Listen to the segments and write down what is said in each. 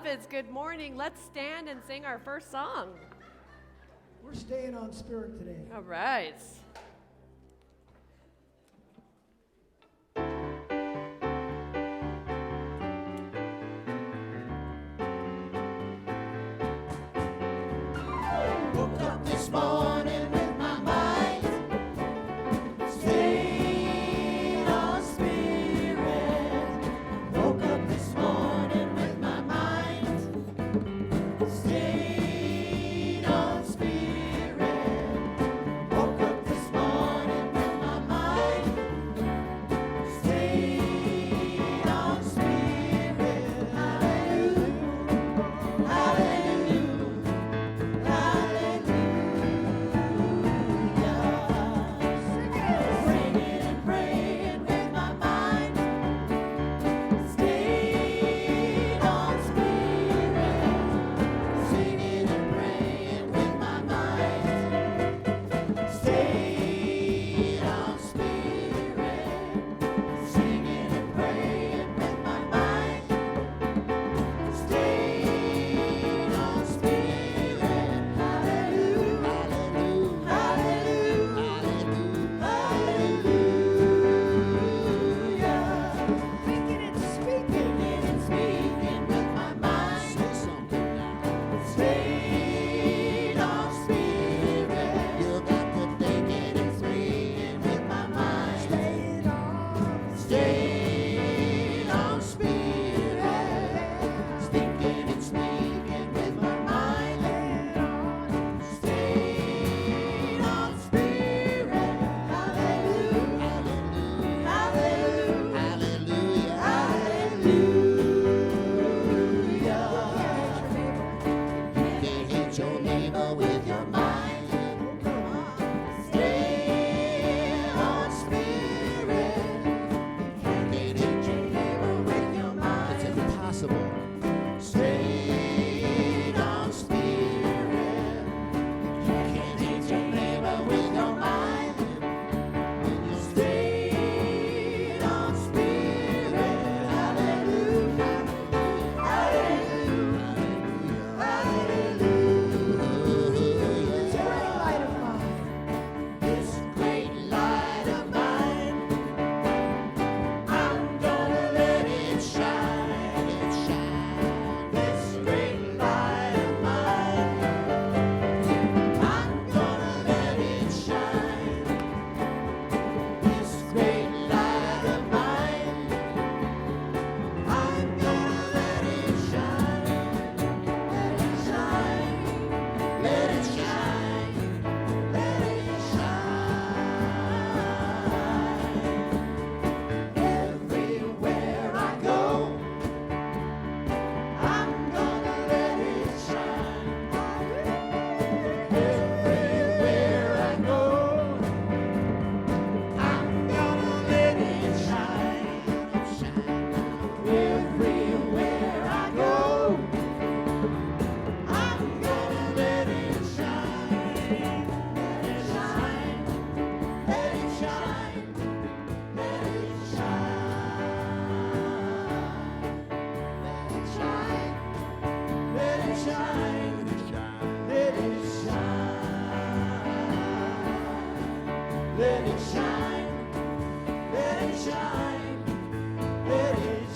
prophets, good morning. Let's stand and sing our first song. We're staying on spirit today. All right. Woke up this morning with my mind stayed on spirit. Woke up this morning with my mind stayed on spirit. Woke up this morning with my mind stayed on spirit. Hallelujah, hallelujah, hallelujah. Singing and praying with my mind stayed on spirit. Singing and praying with my mind stayed on spirit. Singing and praying with my mind stayed on spirit. Hallelujah, hallelujah, hallelujah. Thinking and speaking with my mind. Say something now. Stayed on spirit. You got to thinking and speaking with my mind. Stayed on spirit. Thinking and speaking with my mind. Stayed on spirit. Hallelujah, hallelujah, hallelujah, hallelujah. You can't hit your neighbor with your mind. Stay on spirit. You can't hit your neighbor with your mind. It's impossible. Stay on spirit. You can't hit your neighbor with your mind. Stay on spirit. Hallelujah, hallelujah, hallelujah. This great light of mine. This great light of mine. I'm gonna let it shine, This great light of mine. I'm gonna let it shine. This great light of mine. I'm gonna let it shine. Let it shine. Let it shine. Let it shine. Everywhere I go, I'm gonna let it shine. Everywhere I go, I'm gonna let it shine. Everywhere I go, I'm gonna let it shine. Let it shine. Let it shine. Let it shine. Let it shine. Let it shine. Let it shine. Let it shine. Let it shine. Let it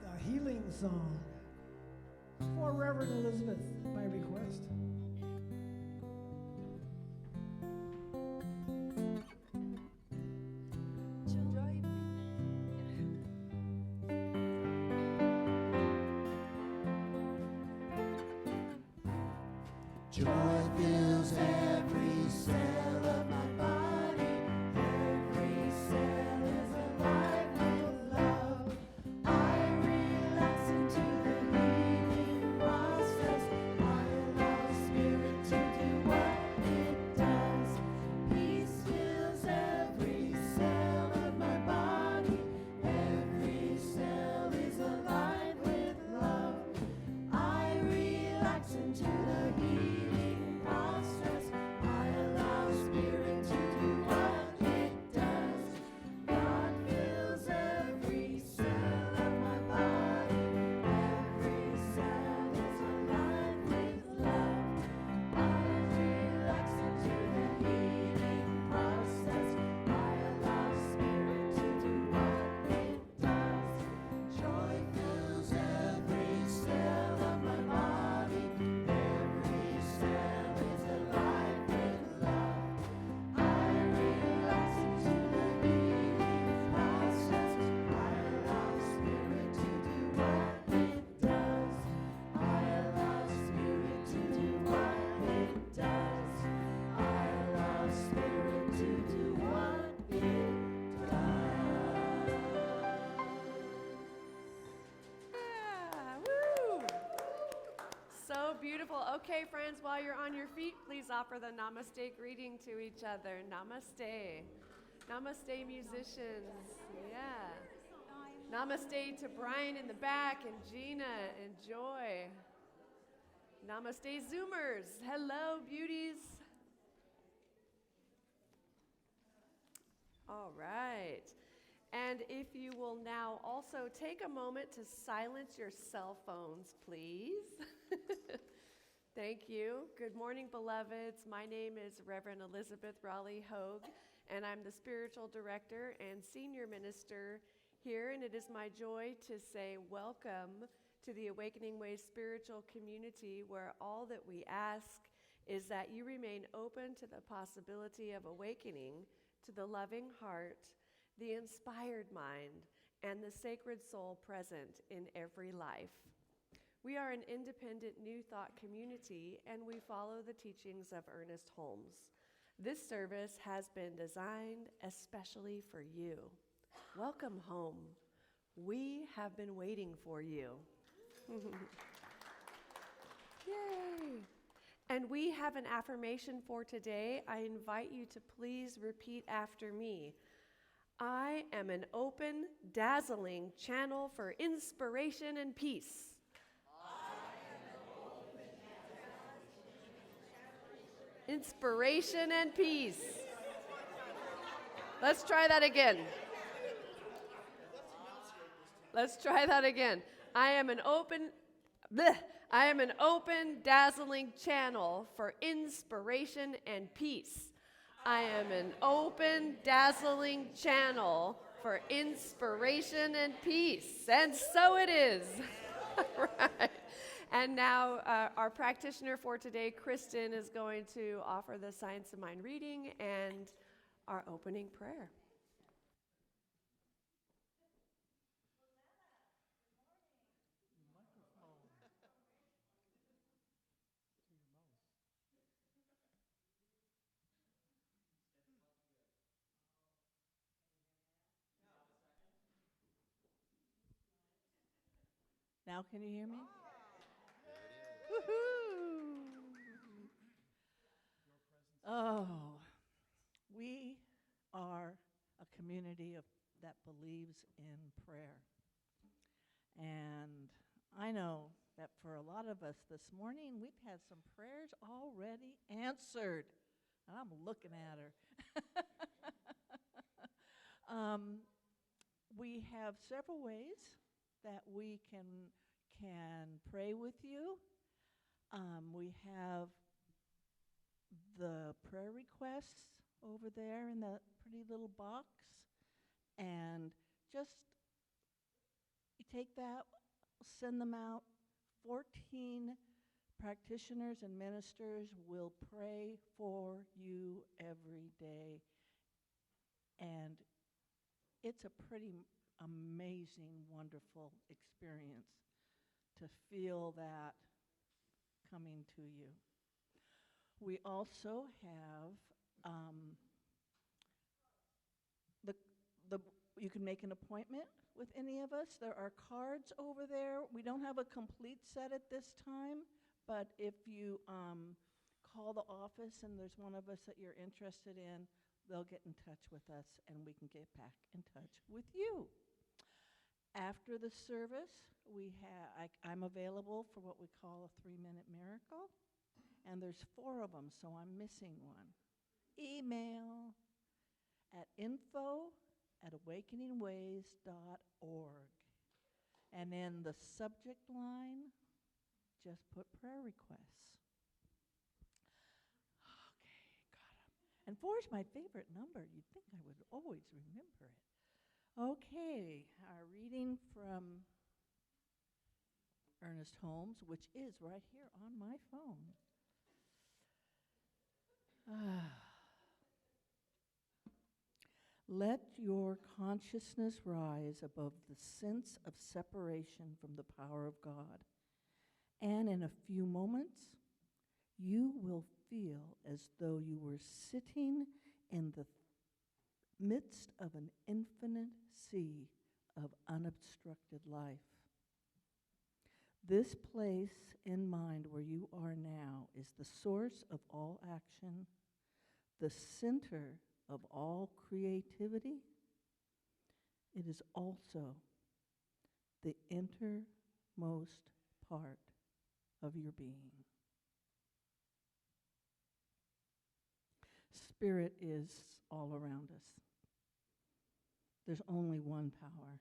The healing song for Reverend Elizabeth by request. Joy fills every cell of my body. Every cell is alive with love. I relax into the healing process. I allow spirit to do what it does. Peace fills every cell of my body. beautiful. Okay, friends, while you're on your feet, please offer the namaste greeting to each other. Namaste. Namaste, musicians. Yeah. Namaste to Brian in the back and Gina and Joy. Namaste, Zoomers. Hello, beauties. All right. And if you will now also take a moment to silence your cell phones, please. Thank you. Good morning, beloveds. My name is Reverend Elizabeth Rowley Hogue, and I'm the spiritual director and senior minister here, and it is my joy to say welcome to the Awakening Way spiritual community, where all that we ask is that you remain open to the possibility of awakening to the loving heart, the inspired mind, and the sacred soul present in every life. We are an independent New Thought community, and we follow the teachings of Ernest Holmes. This service has been designed especially for you. Welcome home. We have been waiting for you. Yay! And we have an affirmation for today. I invite you to please repeat after me. I am an open, dazzling channel for inspiration and peace. Inspiration and peace. Let's try that again. I am an open, dazzling channel for inspiration and peace. I am an open, dazzling channel for inspiration and peace. And so it is. Right. And now our practitioner for today, Kristen, is going to offer the Science of Mind reading and our opening prayer. Now can you hear me? Woohoo! Oh, we are a community that believes in prayer. And I know that for a lot of us this morning, we've had some prayers already answered. And I'm looking at her. We have several ways that we can pray with you. We have the prayer requests over there in the pretty little box. And just you take that, send them out. 14 practitioners and ministers will pray for you every day. And it's a pretty amazing, wonderful experience to feel that coming to you. We also have you can make an appointment with any of us. There are cards over there. We don't have a complete set at this time, but if you call the office and there's one of us that you're interested in, they'll get in touch with us and we can get back in touch with you. After the service, I'm available for what we call a 3-minute miracle, and there's 4 of them, so I'm missing one. Email at info@awakeningways.org. And in the subject line, just put prayer requests. Okay, got 'em. And 4 is my favorite number. You'd think I would always remember it. Okay, our reading from Ernest Holmes, which is right here on my phone. Let your consciousness rise above the sense of separation from the power of God, and in a few moments, you will feel as though you were sitting in the midst of an infinite sea of unobstructed life. This place in mind where you are now is the source of all action, the center of all creativity. It is also the innermost part of your being. Spirit is all around us. There's only one power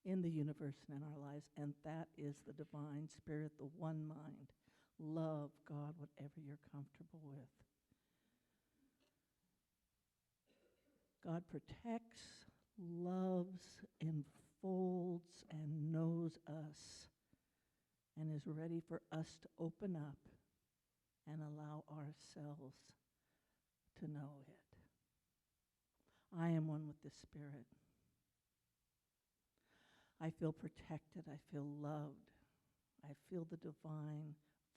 in the universe and in our lives, and that is the divine spirit, the one mind. Love God, whatever you're comfortable with. God protects, loves, enfolds, and knows us, and is ready for us to open up and allow ourselves to know it. I am one with the Spirit. I feel protected. I feel loved. I feel the divine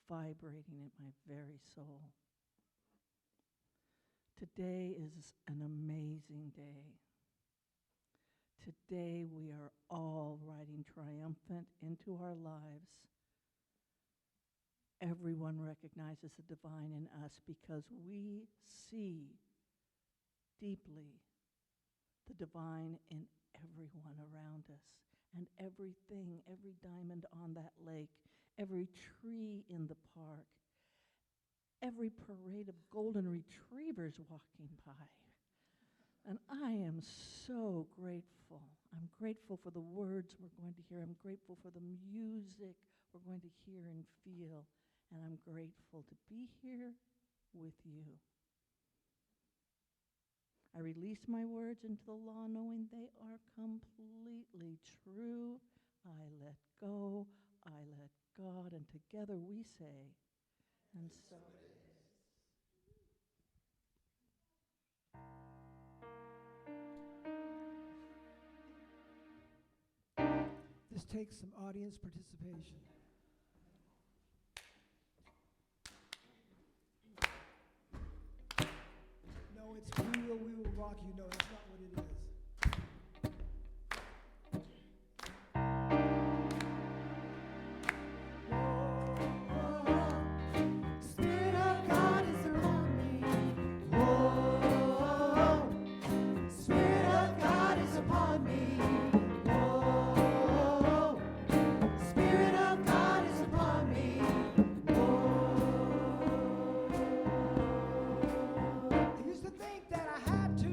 vibrating in my very soul. Today is an amazing day. Today we are all riding triumphant into our lives. Everyone recognizes the divine in us because we see deeply the divine in everyone around us. And everything, every diamond on that lake, every tree in the park, every parade of golden retrievers walking by. And I am so grateful. I'm grateful for the words we're going to hear. I'm grateful for the music we're going to hear and feel. And I'm grateful to be here with you. I release my words into the law knowing they are completely true. I let go, I let God, and together we say, and so it is. This takes some audience participation. No, it's we will rock you. No, that's not what it is. Spirit of God is upon me. Whoa, Spirit of God is upon me. Whoa, Spirit of God is upon me. I used to think that I had to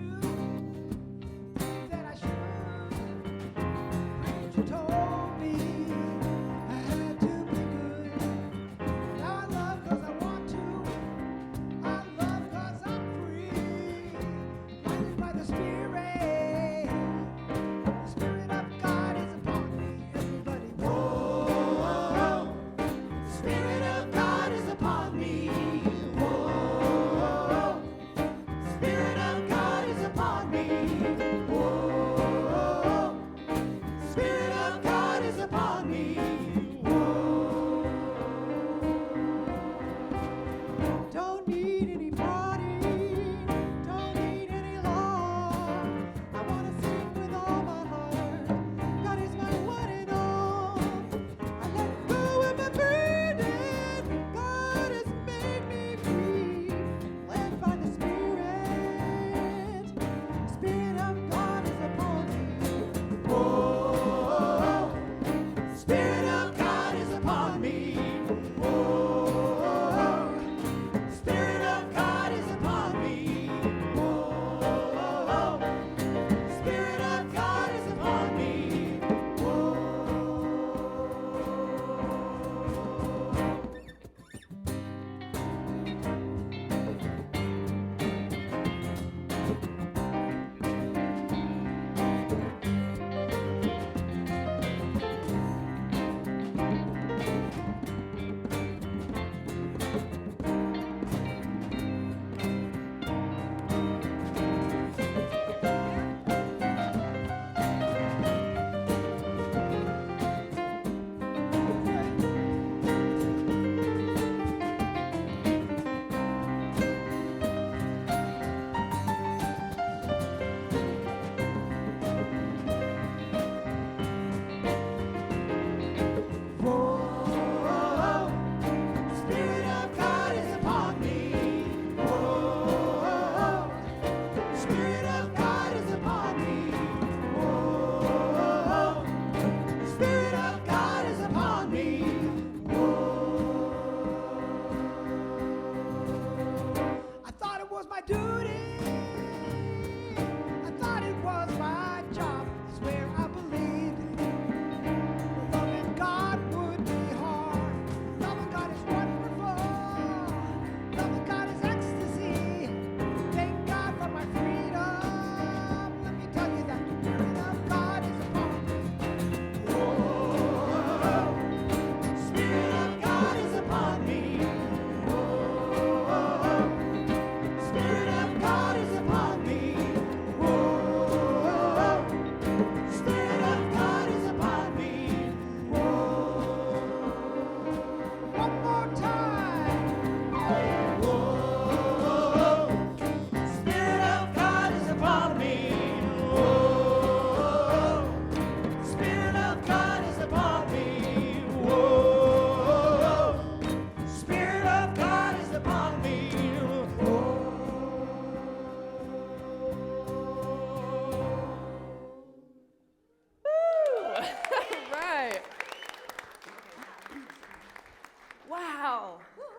Wow.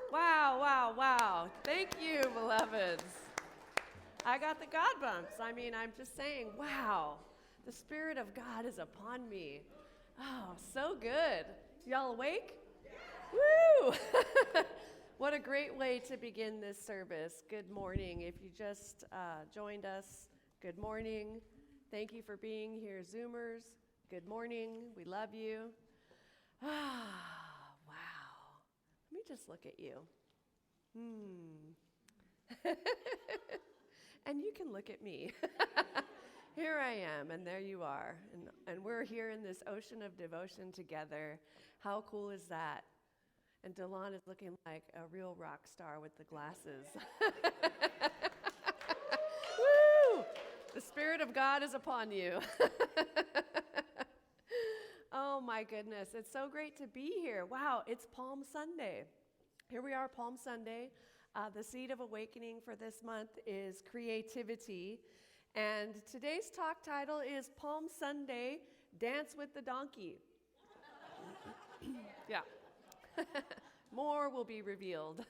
Wow, wow, wow. Thank you, beloveds. I got the God bumps. I mean, I'm just saying, wow, the Spirit of God is upon me. Oh, so good. Y'all awake? Woo! What a great way to begin this service. Good morning. If you just joined us, good morning. Thank you for being here, Zoomers. Good morning. We love you. Ah, wow. Let me just look at you. And you can look at me. Here I am, and there you are. And we're here in this ocean of devotion together. How cool is that? And Delon is looking like a real rock star with the glasses. Woo! The Spirit of God is upon you. Oh my goodness, it's so great to be here. Wow, it's Palm Sunday. Here we are, Palm Sunday. The seed of awakening for this month is creativity. And today's talk title is Palm Sunday, Dance with the Donkey. Yeah. More will be revealed.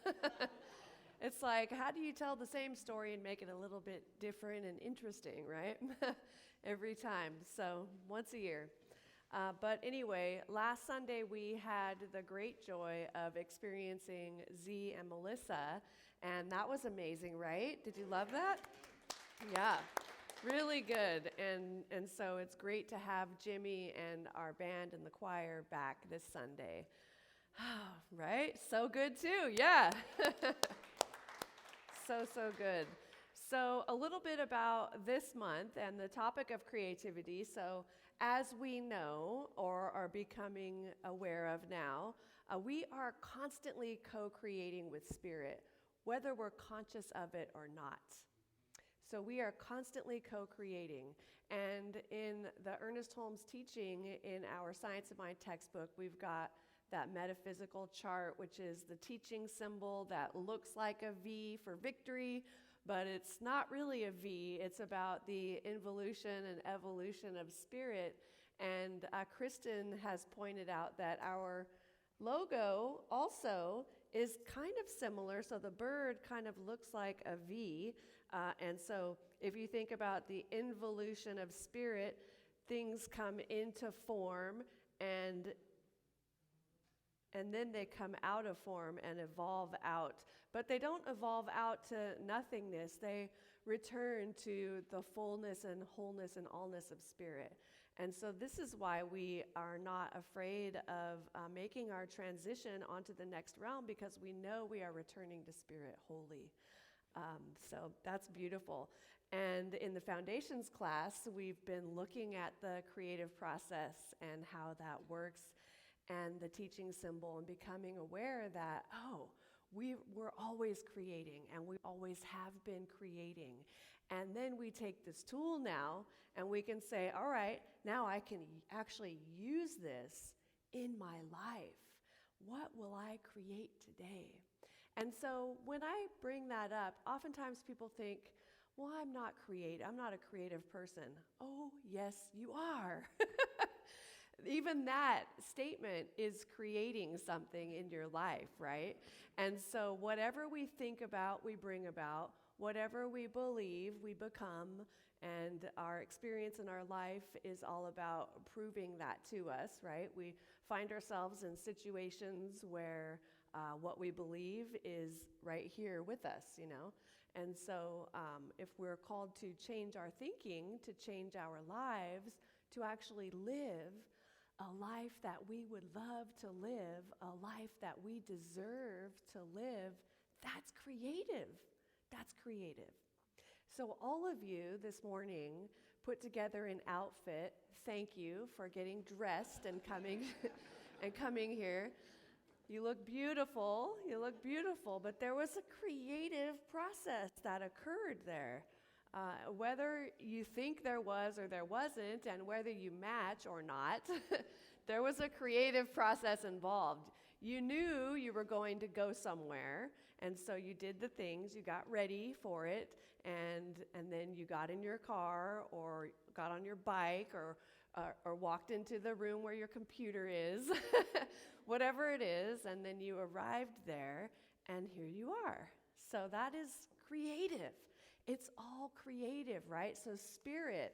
It's like, how do you tell the same story and make it a little bit different and interesting, right? Every time. So once a year. But anyway, last Sunday we had the great joy of experiencing Z and Melissa, and that was amazing, right? Did you love that? Yeah, really good. And so it's great to have Jimmy and our band and the choir back this Sunday. Right? So good too, yeah. So good. So a little bit about this month and the topic of creativity. So as we know or are becoming aware of now, we are constantly co-creating with Spirit, whether we're conscious of it or not. So we are constantly co-creating. And in the Ernest Holmes teaching in our Science of Mind textbook, we've got that metaphysical chart, which is the teaching symbol that looks like a V for victory, but it's not really a V. It's about the involution and evolution of spirit. And Kristen has pointed out that our logo also is kind of similar. So the bird kind of looks like a V. And so if you think about the involution of spirit, things come into form and then they come out of form and evolve out. But they don't evolve out to nothingness. They return to the fullness and wholeness and allness of spirit. And so this is why we are not afraid of making our transition onto the next realm, because we know we are returning to spirit wholly. So that's beautiful. And in the foundations class, we've been looking at the creative process and how that works, and the teaching symbol, and becoming aware that, we're always creating, and we always have been creating. And then we take this tool now, and we can say, all right, now I can actually use this in my life. What will I create today? And so when I bring that up, oftentimes people think, well, I'm not a creative person. Oh, yes, you are. Even that statement is creating something in your life, right? And so whatever we think about, we bring about. Whatever we believe, we become. And our experience in our life is all about proving that to us, right? We find ourselves in situations where what we believe is right here with us, you know? And so if we're called to change our thinking, to change our lives, to actually live a life that we would love to live, a life that we deserve to live, that's creative. That's creative. So all of you this morning put together an outfit. Thank you for getting dressed and coming and coming here. You look beautiful. You look beautiful, but there was a creative process that occurred there. Whether you think there was or there wasn't, and whether you match or not, there was a creative process involved. You knew you were going to go somewhere, and so you did the things, you got ready for it, and then you got in your car or got on your bike or walked into the room where your computer is, whatever it is, and then you arrived there, and here you are. So that is creative. It's all creative, right? So Spirit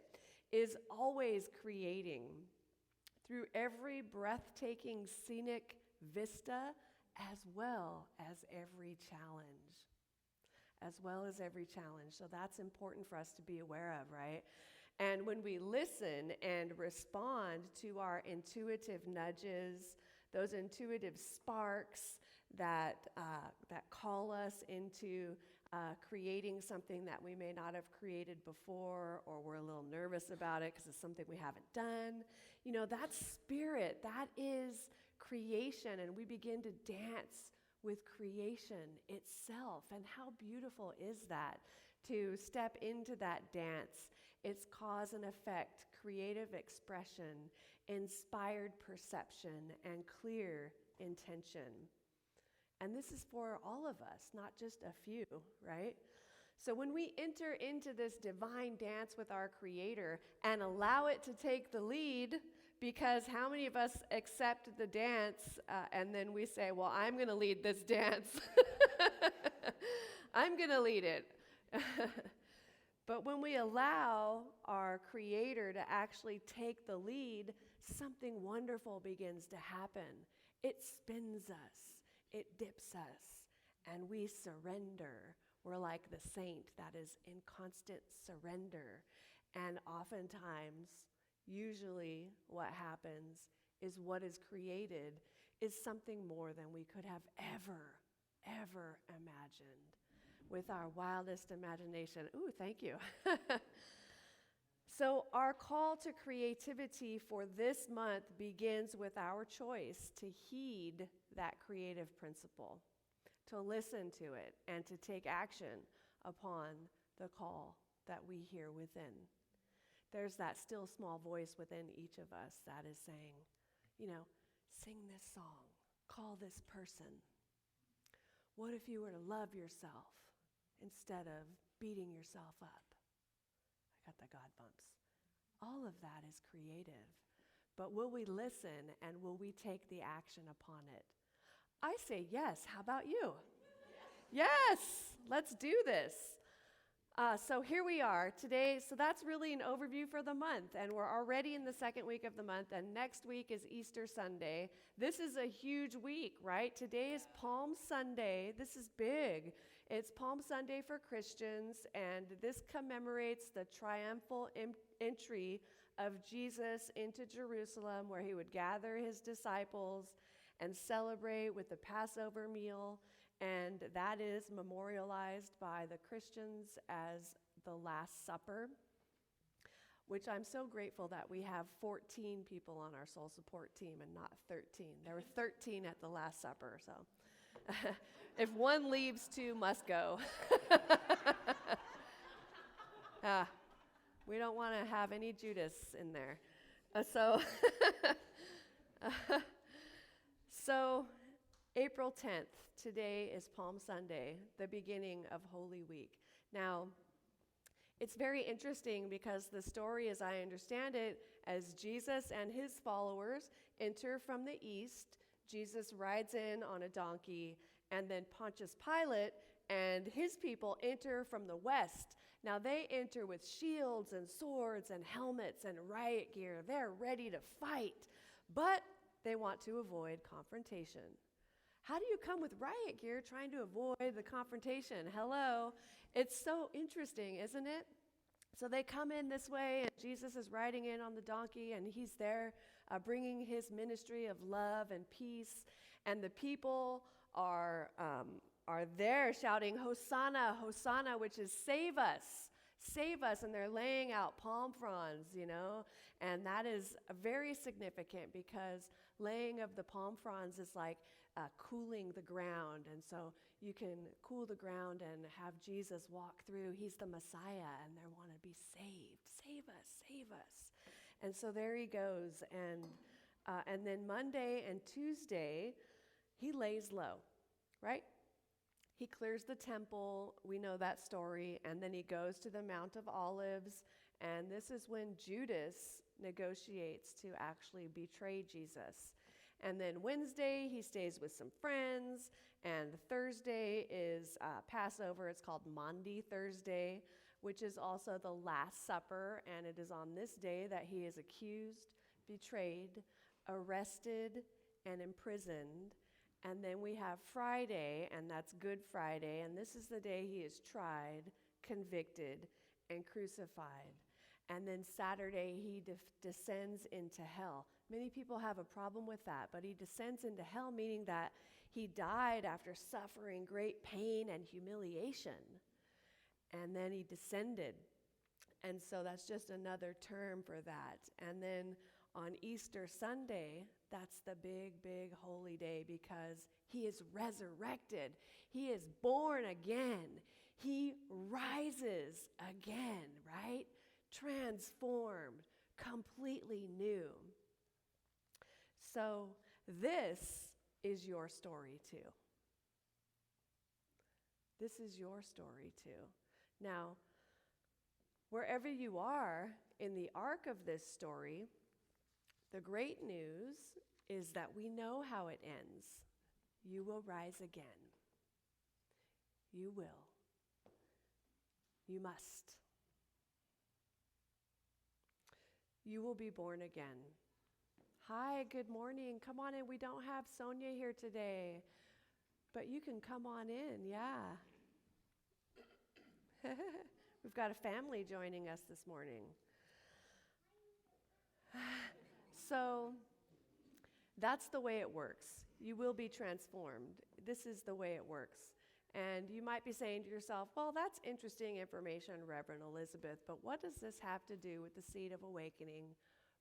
is always creating through every breathtaking scenic vista, as well as every challenge. So that's important for us to be aware of, right? And when we listen and respond to our intuitive nudges, those intuitive sparks that call us into creating something that we may not have created before, or we're a little nervous about it because it's something we haven't done. That's Spirit. That is creation, and we begin to dance with creation itself. And how beautiful is that, to step into that dance? It's cause and effect, creative expression, inspired perception, and clear intention. And this is for all of us, not just a few, right? So when we enter into this divine dance with our Creator and allow it to take the lead, because how many of us accept the dance and then we say, well, I'm going to lead this dance. I'm going to lead it. But when we allow our Creator to actually take the lead, something wonderful begins to happen. It spins us. It dips us, and we surrender. We're like the saint that is in constant surrender. And oftentimes, usually what happens is what is created is something more than we could have ever imagined with our wildest imagination. Ooh, thank you. So our call to creativity for this month begins with our choice to heed that creative principle, to listen to it, and to take action upon the call that we hear within. There's that still small voice within each of us that is saying, sing this song, call this person. What if you were to love yourself instead of beating yourself up? I got the God bumps. All of that is creative. But will we listen, and will we take the action upon it? I say yes. How about you? Yes, let's do this. So here we are today. So that's really an overview for the month, and we're already in the second week of the month, and next week is Easter Sunday. This is a huge week, right? Today is Palm Sunday. This is big. It's Palm Sunday for Christians, and this commemorates the triumphal entry of Jesus into Jerusalem, where he would gather his disciples and celebrate with the Passover meal. And that is memorialized by the Christians as the Last Supper, which I'm so grateful that we have 14 people on our soul support team and not 13. There were 13 at the Last Supper, so if one leaves, two must go. We don't want to have any Judas in there. So April 10th, today is Palm Sunday, the beginning of Holy Week. Now, it's very interesting because the story, as I understand it, as Jesus and his followers enter from the east, Jesus rides in on a donkey, and then Pontius Pilate and his people enter from the west. Now, they enter with shields and swords and helmets and riot gear. They're ready to fight, but they want to avoid confrontation. How do you come with riot gear trying to avoid the confrontation? Hello. It's so interesting, isn't it? So they come in this way, and Jesus is riding in on the donkey, and he's there bringing his ministry of love and peace. And the people are there shouting, Hosanna, Hosanna, which is save us. And they're laying out palm fronds, and that is very significant because laying of the palm fronds is like cooling the ground. And so you can cool the ground and have Jesus walk through. He's the Messiah, and they want to be saved. Save us. And so there he goes. And then Monday and Tuesday, he lays low, right? He clears the temple. We know that story. And then he goes to the Mount of Olives. And this is when Judas negotiates to actually betray Jesus. And then Wednesday, he stays with some friends. And Thursday is Passover. It's called Maundy Thursday, which is also the Last Supper. And it is on this day that he is accused, betrayed, arrested, and imprisoned. And then we have Friday, and that's Good Friday. And this is the day he is tried, convicted, and crucified. And then Saturday, he descends into hell. Many people have a problem with that, but he descends into hell, meaning that he died after suffering great pain and humiliation. And then he descended. And so that's just another term for that. And then on Easter Sunday, that's the big, big holy day because he is resurrected. He is born again. He rises again, right? Transformed, completely new. So this is your story too. This is your story too. Now, wherever you are in the arc of this story, the great news is that we know how it ends. You will rise again. You will. You must. You will be born again. Hi, good morning. Come on in. We don't have Sonia here today, but you can come on in, yeah. We've got a family joining us this morning. So that's the way it works. You will be transformed. This is the way it works. And you might be saying to yourself, well, that's interesting information, Reverend Elizabeth, but what does this have to do with the Seed of Awakening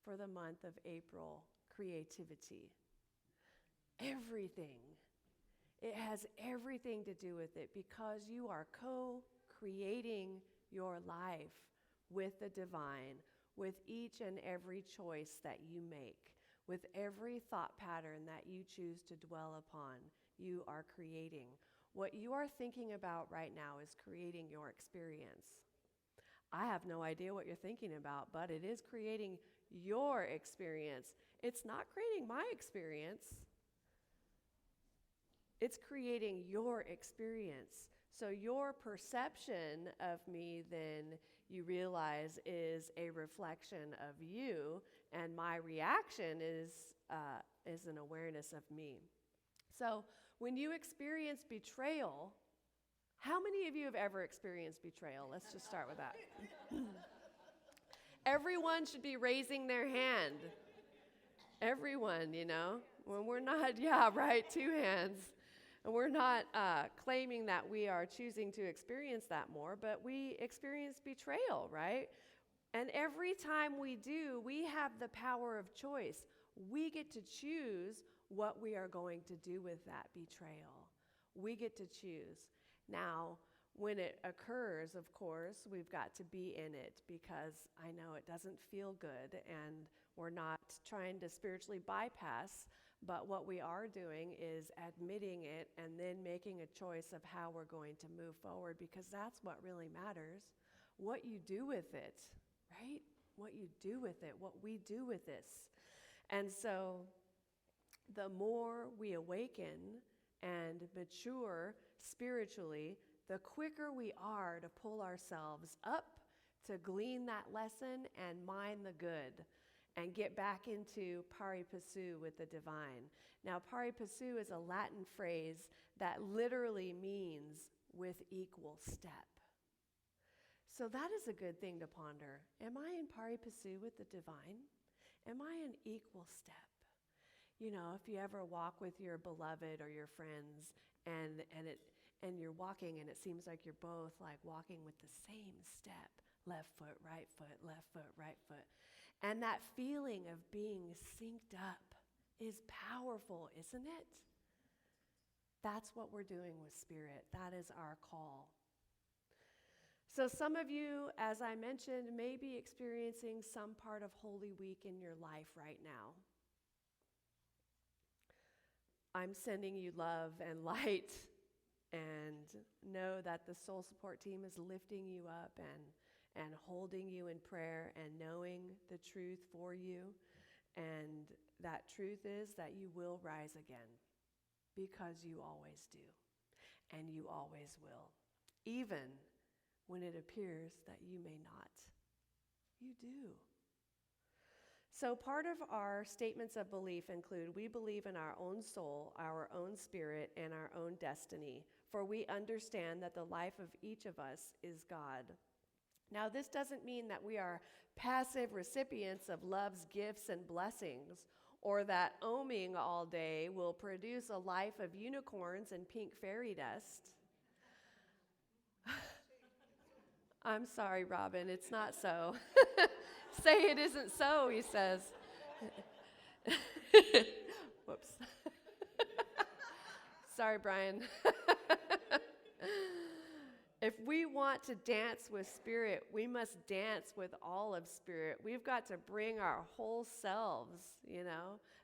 for the month of April, creativity? Everything. It has everything to do with it because you are co-creating your life with the divine, with each and every choice that you make, with every thought pattern that you choose to dwell upon. You are creating. What you are thinking about right now is creating your experience. I have no idea what you're thinking about, but it is creating your experience. It's not creating my experience. It's creating your experience. So your perception of me, then you realize, is a reflection of you, and my reaction is an awareness of me. So when you experience betrayal, how many of you have ever experienced betrayal? Let's just start with that. Everyone should be raising their hand. Everyone, when we're not, yeah, right, 2 hands. And we're not claiming that we are choosing to experience that more, but we experience betrayal, right? And every time we do, we have the power of choice. We get to choose what we are going to do with that betrayal. We get to choose. Now, when it occurs, of course, we've got to be in it because I know it doesn't feel good and we're not trying to spiritually bypass. But what we are doing is admitting it and then making a choice of how we're going to move forward because that's what really matters. What you do with it, right? What you do with it, what we do with this. And so the more we awaken and mature spiritually, the quicker we are to pull ourselves up to glean that lesson and mine the good. And get back into pari passu with the divine. Now, pari passu is a Latin phrase that literally means with equal step. So that is a good thing to ponder. Am I in pari passu with the divine? Am I in equal step? If you ever walk with your beloved or your friends and you're walking and it seems like you're both like walking with the same step, left foot, right foot, left foot, right foot. And that feeling of being synced up is powerful, isn't it? That's what we're doing with Spirit. That is our call. So some of you, as I mentioned, may be experiencing some part of Holy Week in your life right now. I'm sending you love and light, and know that the soul support team is lifting you up and holding you in prayer and knowing the truth for you. And that truth is that you will rise again, because you always do, and you always will, even when it appears that you may not. You do. So part of our statements of belief include we believe in our own soul, our own spirit, and our own destiny, for we understand that the life of each of us is God. Now, this doesn't mean that we are passive recipients of love's gifts and blessings, or that oming all day will produce a life of unicorns and pink fairy dust. I'm sorry, Robin, it's not so. Say it isn't so, he says. Whoops. Sorry, Brian. If we want to dance with Spirit, we must dance with all of Spirit. We've got to bring our whole selves,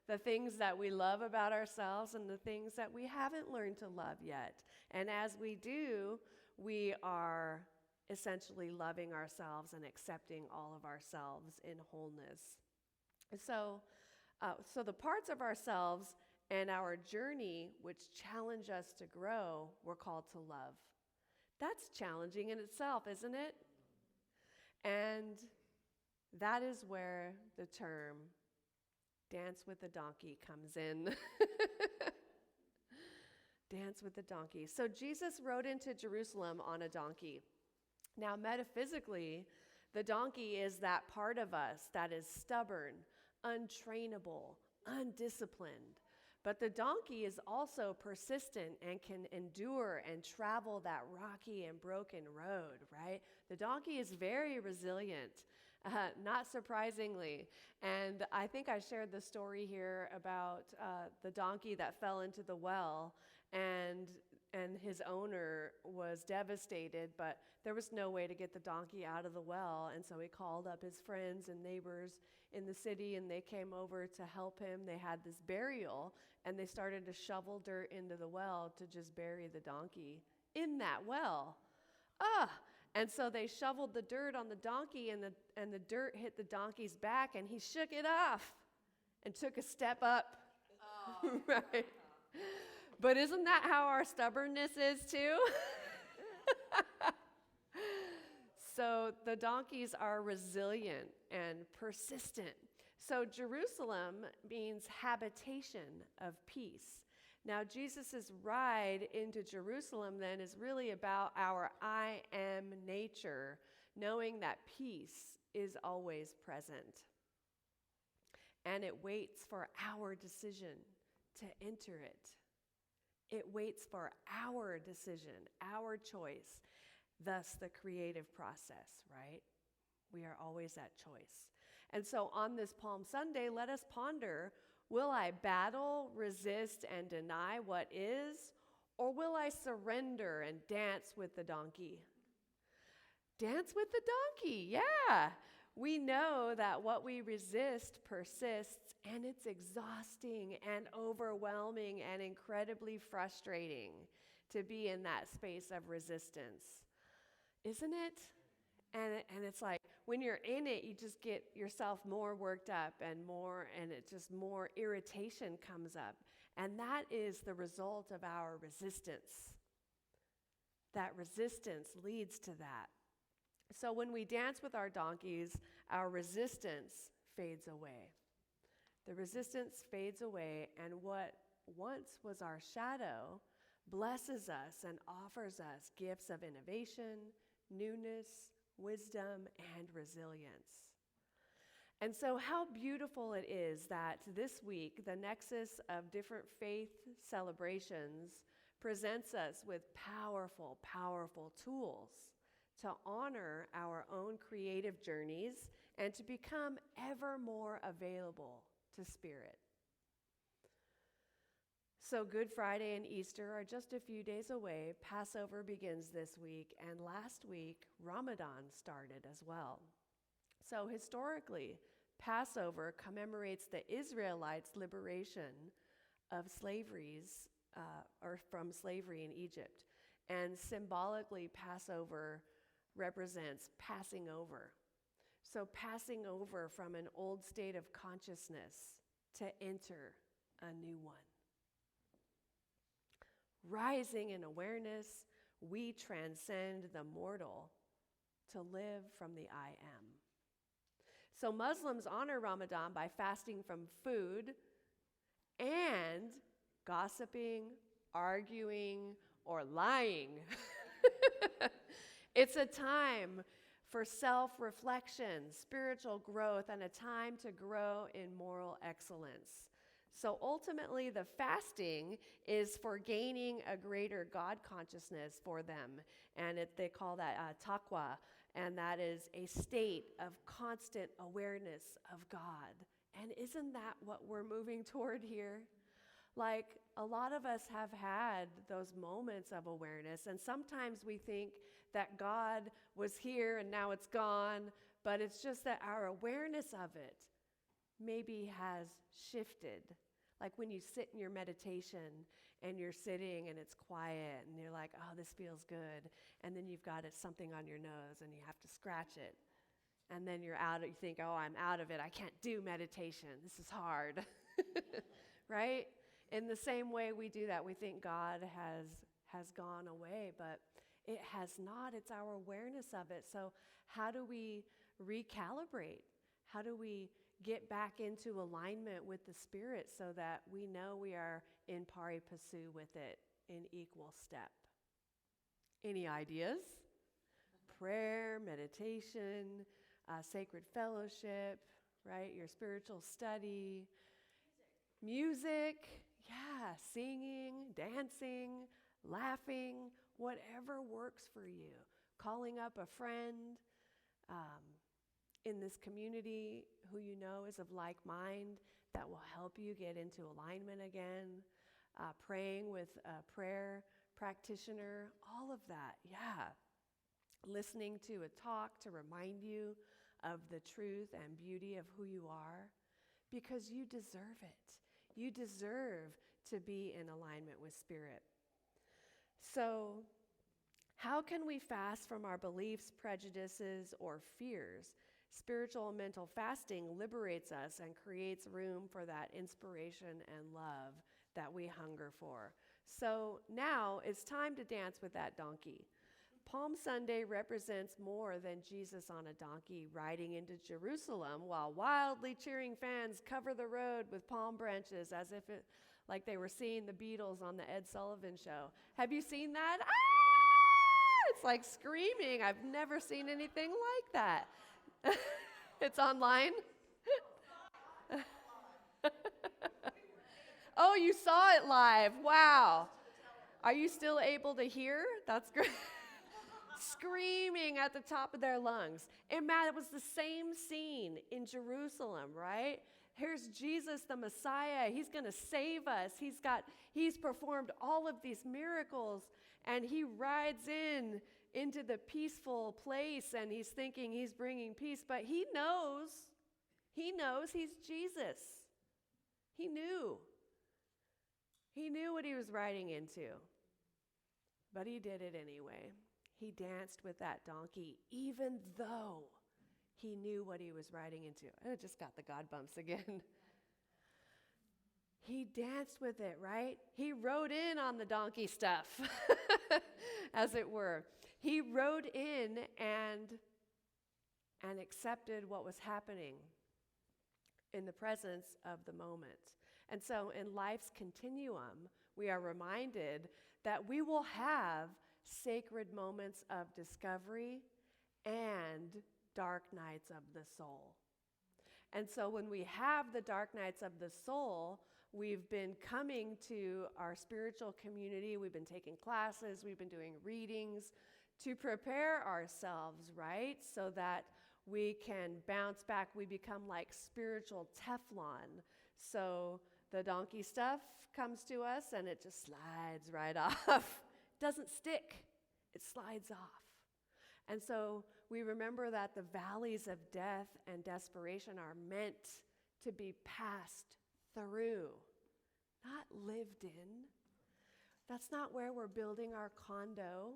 the things that we love about ourselves and the things that we haven't learned to love yet. And as we do, we are essentially loving ourselves and accepting all of ourselves in wholeness. So the parts of ourselves and our journey which challenge us to grow, we're called to love. That's challenging in itself, isn't it? And that is where the term dance with the donkey comes in. Dance with the donkey. So Jesus rode into Jerusalem on a donkey. Now, metaphysically, the donkey is that part of us that is stubborn, untrainable, undisciplined. But the donkey is also persistent and can endure and travel that rocky and broken road, right? The donkey is very resilient, not surprisingly. And I think I shared the story here about the donkey that fell into the well, and his owner was devastated, but there was no way to get the donkey out of the well. And so he called up his friends and neighbors in the city, and they came over to help him. They had this burial, and they started to shovel dirt into the well to just bury the donkey in that well. And so they shoveled the dirt on the donkey, and the dirt hit the donkey's back, and he shook it off and took a step up. Right? But isn't that how our stubbornness is too? So the donkeys are resilient and persistent. So Jerusalem means habitation of peace. Now Jesus' ride into Jerusalem then is really about our I am nature, knowing that peace is always present. And it waits for our decision to enter it. It waits for our decision, our choice, thus the creative process, right? We are always at choice. And so on this Palm Sunday, let us ponder, will I battle, resist, and deny what is, or will I surrender and dance with the donkey? Dance with the donkey, yeah. We know that what we resist persists, and it's exhausting and overwhelming and incredibly frustrating to be in that space of resistance, isn't it? And it's like when you're in it, you just get yourself more worked up and it just more irritation comes up. And that is the result of our resistance. That resistance leads to that. So when we dance with our donkeys, our resistance fades away. The resistance fades away, and what once was our shadow blesses us and offers us gifts of innovation, newness, wisdom, and resilience. And so how beautiful it is that this week, the nexus of different faith celebrations presents us with powerful, powerful tools to honor our own creative journeys and to become ever more available to Spirit. So Good Friday and Easter are just a few days away. Passover begins this week, and last week, Ramadan started as well. So historically, Passover commemorates the Israelites' liberation of from slavery in Egypt. And symbolically, Passover represents passing over. So passing over from an old state of consciousness to enter a new one. Rising in awareness, we transcend the mortal to live from the I am. So Muslims honor Ramadan by fasting from food and gossiping, arguing, or lying. It's a time for self-reflection, spiritual growth, and a time to grow in moral excellence. So ultimately, the fasting is for gaining a greater God consciousness for them. And they call that taqwa. And that is a state of constant awareness of God. And isn't that what we're moving toward here? Like, a lot of us have had those moments of awareness. And sometimes we think that God was here and now it's gone. But it's just that our awareness of it maybe has shifted. Like when you sit in your meditation and you're sitting and it's quiet and you're like, oh, this feels good. And then you've got something on your nose and you have to scratch it. And then you're out, you think, oh, I'm out of it. I can't do meditation. This is hard. Right? In the same way we do that, we think God has gone away, but it has not. It's our awareness of it. So how do we recalibrate? How do we get back into alignment with the Spirit so that we know we are in pari passu with it in equal step? Any ideas? Prayer, meditation, sacred fellowship, right? Your spiritual study. Music, yeah, singing, dancing, laughing, whatever works for you. Calling up a friend in this community who you know is of like mind that will help you get into alignment again. Praying with a prayer practitioner, all of that, yeah. Listening to a talk to remind you of the truth and beauty of who you are, because you deserve it. You deserve to be in alignment with Spirit. So, how can we fast from our beliefs, prejudices, or fears? Spiritual and mental fasting liberates us and creates room for that inspiration and love that we hunger for. So now it's time to dance with that donkey. Palm Sunday represents more than Jesus on a donkey riding into Jerusalem while wildly cheering fans cover the road with palm branches as if it like they were seeing the Beatles on the Ed Sullivan Show. Have you seen that? Ah! It's like screaming. I've never seen anything like that. It's online? Oh, you saw it live. Wow. Are you still able to hear? That's great. Screaming at the top of their lungs. And Matt, it was the same scene in Jerusalem, right? Here's Jesus, the Messiah. He's going to save us. He's performed all of these miracles, and he rides into the peaceful place, and he's thinking he's bringing peace, but he knows he's Jesus. He knew what he was riding into, but he did it anyway. He danced with that donkey, even though he knew what he was riding into. I just got the God bumps again. He danced with it, right? He rode in on the donkey stuff, as it were. He rode in and accepted what was happening in the presence of the moment. And so in life's continuum, we are reminded that we will have sacred moments of discovery and dark nights of the soul. And so when we have the dark nights of the soul, we've been coming to our spiritual community, we've been taking classes, we've been doing readings to prepare ourselves, right? So that we can bounce back. We become like spiritual Teflon. So the donkey stuff comes to us and it just slides right off. Doesn't stick, it slides off. And so we remember that the valleys of death and desperation are meant to be passed through, not lived in. That's not where we're building our condo.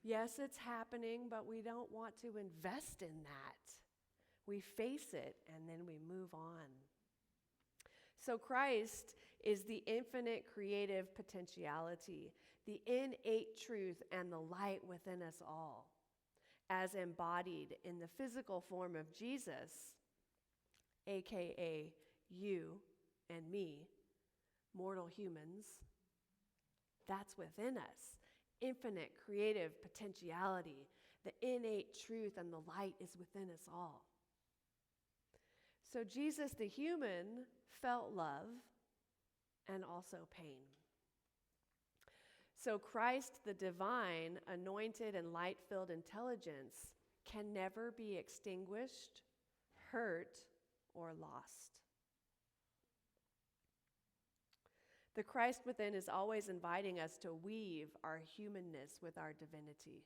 Yes, it's happening, but we don't want to invest in that. We face it and then we move on. So Christ is the infinite creative potentiality, the innate truth and the light within us all, as embodied in the physical form of Jesus, aka you and me, mortal humans. That's within us. Infinite creative potentiality, the innate truth and the light is within us all. So Jesus, the human, felt love and also pain. So Christ, the divine, anointed, and light-filled intelligence can never be extinguished, hurt, or lost. The Christ within is always inviting us to weave our humanness with our divinity.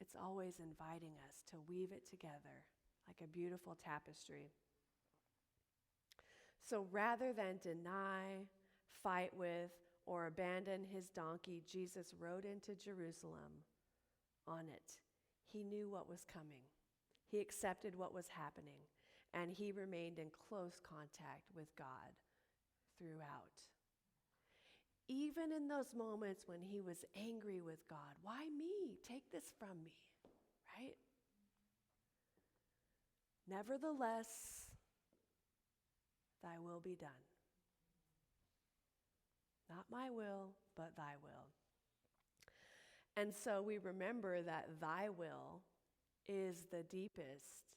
It's always inviting us to weave it together like a beautiful tapestry. So rather than deny, fight with, or abandon his donkey, Jesus rode into Jerusalem on it. He knew what was coming. He accepted what was happening, and he remained in close contact with God throughout. Even in those moments when he was angry with God, why me? Take this from me, right? Nevertheless, thy will be done. Not my will, but thy will. And so we remember that thy will is the deepest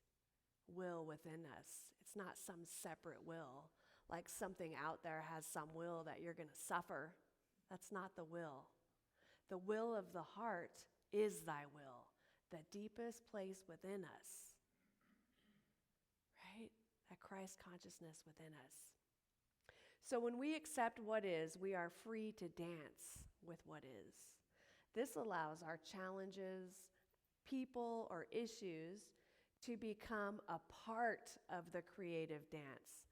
will within us. It's not some separate will, like something out there has some will that you're going to suffer. That's not the will. The will of the heart is thy will, the deepest place within us, right? That Christ consciousness within us. So when we accept what is, we are free to dance with what is. This allows our challenges, people, or issues to become a part of the creative dance,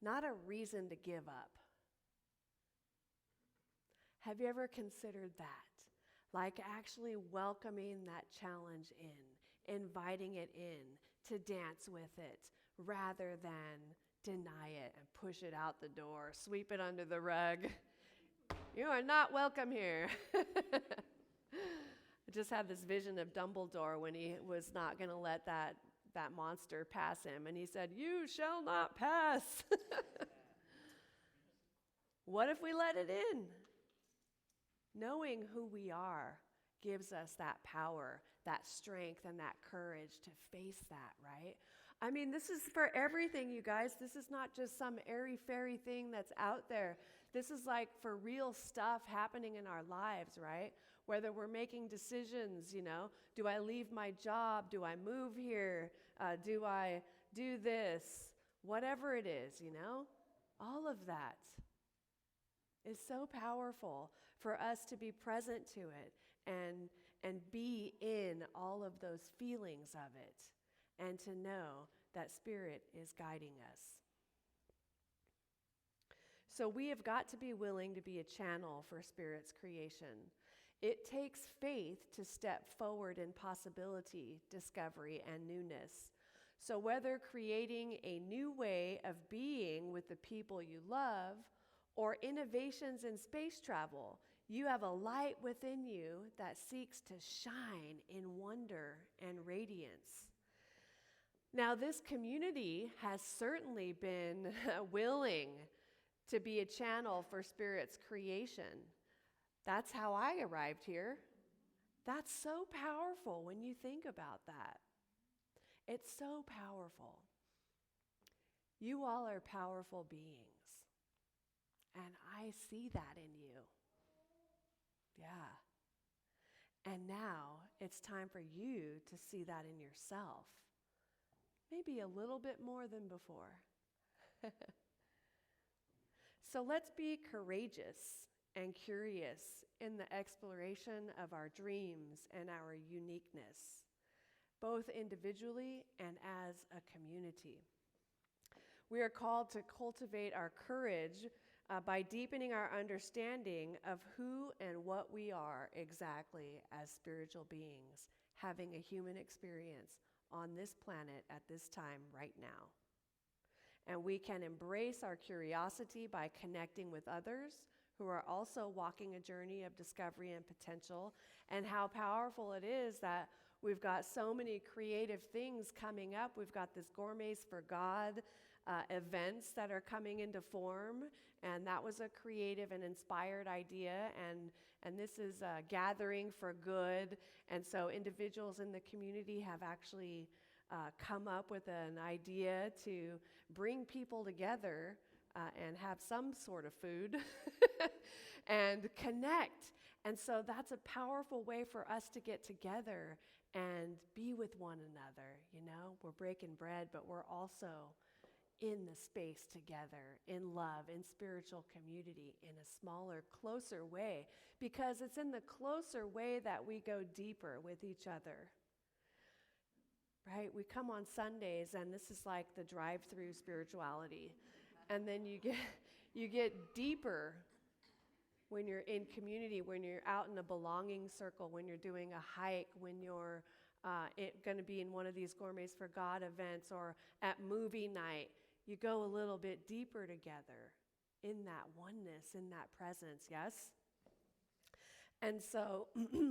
not a reason to give up. Have you ever considered that? Like actually welcoming that challenge in, inviting it in, to dance with it, rather than deny it and push it out the door, sweep it under the rug. You are not welcome here. I just had this vision of Dumbledore when he was not going to let that monster pass him, and he said, "You shall not pass." What if we let it in? Knowing who we are gives us that power, that strength, and that courage to face that, right? I mean, this is for everything, you guys. This is not just some airy-fairy thing that's out there. This is like for real stuff happening in our lives, right? Whether we're making decisions, do I leave my job? Do I move here? Do I do this? Whatever it is, all of that is so powerful for us to be present to it and be in all of those feelings of it and to know that Spirit is guiding us. So we have got to be willing to be a channel for Spirit's creation. It takes faith to step forward in possibility, discovery, and newness. So whether creating a new way of being with the people you love or innovations in space travel, you have a light within you that seeks to shine in wonder and radiance. Now, this community has certainly been willing to be a channel for Spirit's creation. That's how I arrived here. That's so powerful when you think about that. It's so powerful. You all are powerful beings, and I see that in you. Yeah. And now it's time for you to see that in yourself. Maybe a little bit more than before. So let's be courageous and curious in the exploration of our dreams and our uniqueness, both individually and as a community. We are called to cultivate our courage by deepening our understanding of who and what we are exactly as spiritual beings, having a human experience on this planet at this time right now. And we can embrace our curiosity by connecting with others who are also walking a journey of discovery and potential, and how powerful it is that we've got so many creative things coming up. We've got this Gourmets for God events that are coming into form, and that was a creative and inspired idea, and this is a gathering for good, and so individuals in the community have actually come up with an idea to bring people together and have some sort of food and connect. And so that's a powerful way for us to get together and be with one another. You know, we're breaking bread, but we're also in the space together, in love, in spiritual community, in a smaller, closer way, because it's in the closer way that we go deeper with each other. Right? We come on Sundays, and this is like the drive-through spirituality. And then you get deeper when you're in community, when you're out in a belonging circle, when you're doing a hike, when you're going to be in one of these Gourmets for God events or at movie night. You go a little bit deeper together in that oneness, in that presence, yes? And so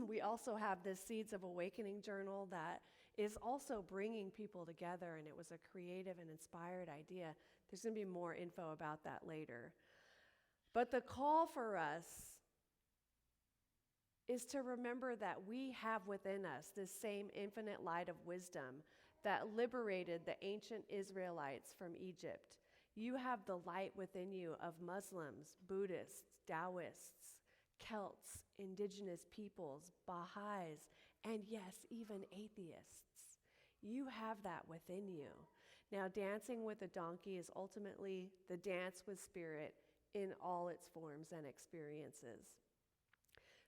we also have this Seeds of Awakening journal that is also bringing people together, and it was a creative and inspired idea. There's going to be more info about that later. But the call for us is to remember that we have within us this same infinite light of wisdom that liberated the ancient Israelites from Egypt. You have the light within you of Muslims, Buddhists, Taoists, Celts, indigenous peoples, Baha'is, and yes, even atheists. You have that within you. Now, dancing with a donkey is ultimately the dance with spirit in all its forms and experiences.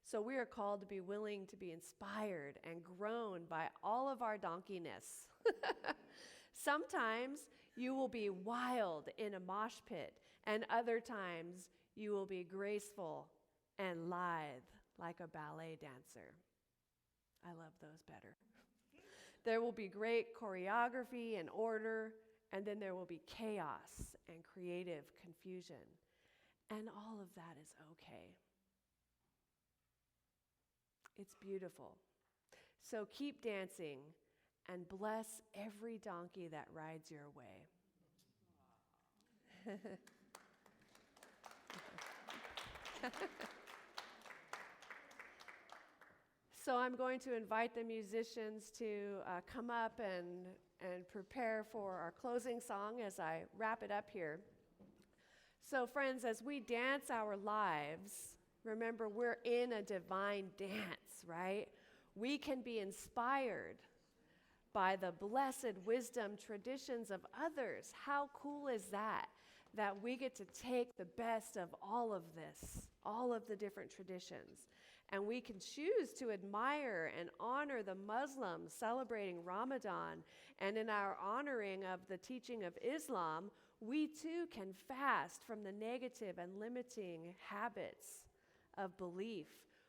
So we are called to be willing to be inspired and grown by all of our donkeyness. Sometimes you will be wild in a mosh pit, and other times you will be graceful and lithe like a ballet dancer. I love those better. There will be great choreography and order, and then there will be chaos and creative confusion. And all of that is okay. It's beautiful. So keep dancing and bless every donkey that rides your way. So I'm going to invite the musicians to come up and prepare for our closing song as I wrap it up here. So friends, as we dance our lives, remember we're in a divine dance, right? We can be inspired by the blessed wisdom traditions of others. How cool is that? That we get to take the best of all of this, all of the different traditions. And we can choose to admire and honor the Muslims celebrating Ramadan. And in our honoring of the teaching of Islam, we too can fast from the negative and limiting habits of belief.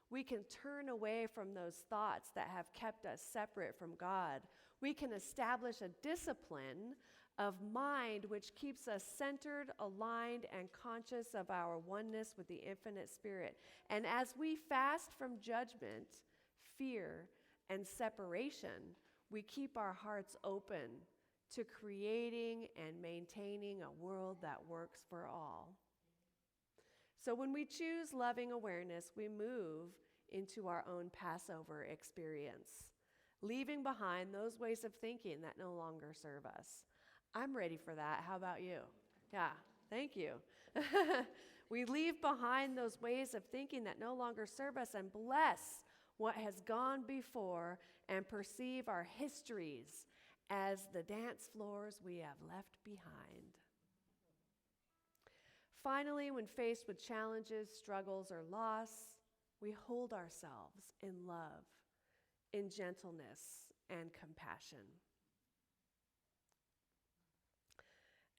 We can turn away from those thoughts that have kept us separate from God. We can establish a discipline of mind which keeps us centered, aligned, and conscious of our oneness with the infinite spirit. And as we fast from judgment, fear, and separation, we keep our hearts open to creating and maintaining a world that works for all. So when we choose loving awareness, we move into our own Passover experience, leaving behind those ways of thinking that no longer serve us. I'm ready for that. How about you? Yeah, thank you. We leave behind those ways of thinking that no longer serve us and bless what has gone before and perceive our histories as the dance floors we have left behind. Finally, when faced with challenges, struggles, or loss, we hold ourselves in love, in gentleness, and compassion.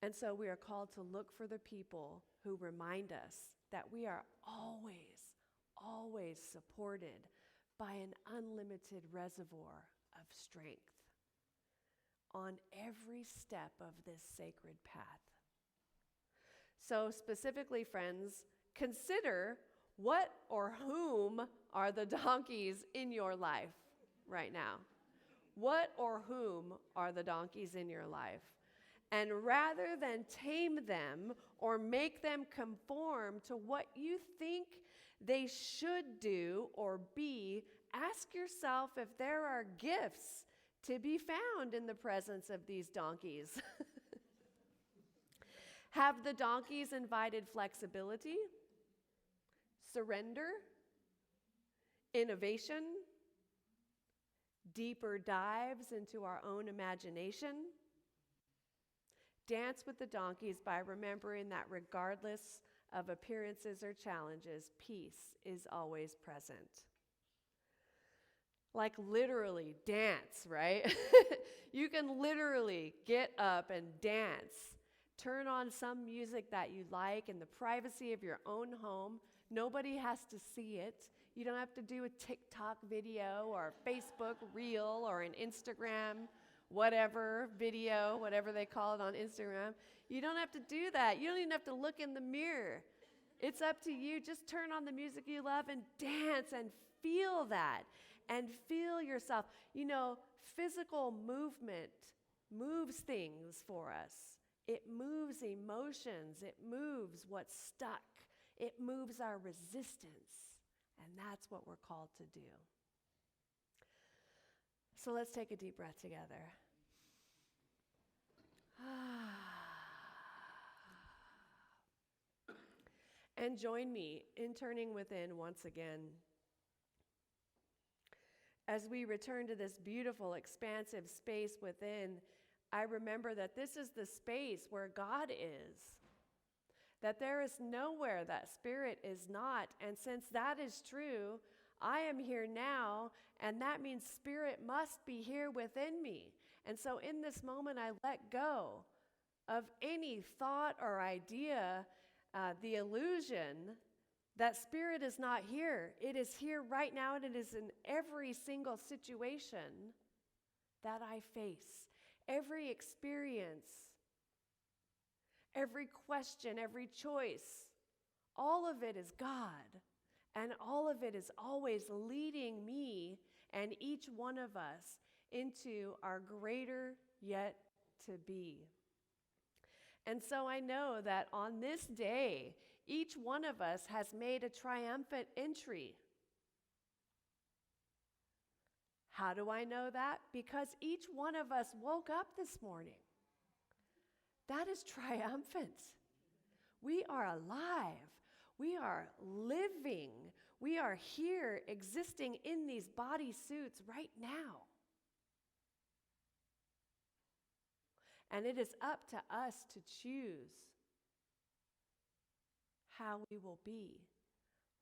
And so we are called to look for the people who remind us that we are always supported by an unlimited reservoir of strength on every step of this sacred path. So specifically, friends, consider what or whom are the donkeys in your life right now. What or whom are the donkeys in your life? And rather than tame them or make them conform to what you think they should do or be, ask yourself if there are gifts to be found in the presence of these donkeys. Have the donkeys invited flexibility, surrender, innovation, deeper dives into our own imagination? Dance with the donkeys by remembering that regardless of appearances or challenges, peace is always present. Like literally dance, right? You can literally get up and dance. Turn on some music that you like in the privacy of your own home. Nobody has to see it. You don't have to do a TikTok video or a Facebook reel or an Instagram whatever video, whatever they call it on Instagram. You don't have to do that. You don't even have to look in the mirror. It's up to you. Just turn on the music you love and dance and feel that and feel yourself. You know, physical movement moves things for us. It moves emotions. It moves what's stuck. It moves our resistance. And that's what we're called to do. So let's take a deep breath together. And join me in turning within once again. As we return to this beautiful, expansive space within, I remember that this is the space where God is. That there is nowhere that Spirit is not. And since that is true, I am here now, and that means Spirit must be here within me. And so in this moment, I let go of any thought or idea, the illusion that Spirit is not here. It is here right now, and it is in every single situation that I face, every experience, every question, every choice. All of it is God, and all of it is always leading me and each one of us into our greater yet to be. And so I know that on this day, each one of us has made a triumphant entry. How do I know that? Because each one of us woke up this morning. That is triumphant. We are alive. We are living. We are here existing in these body suits right now. And it is up to us to choose how we will be,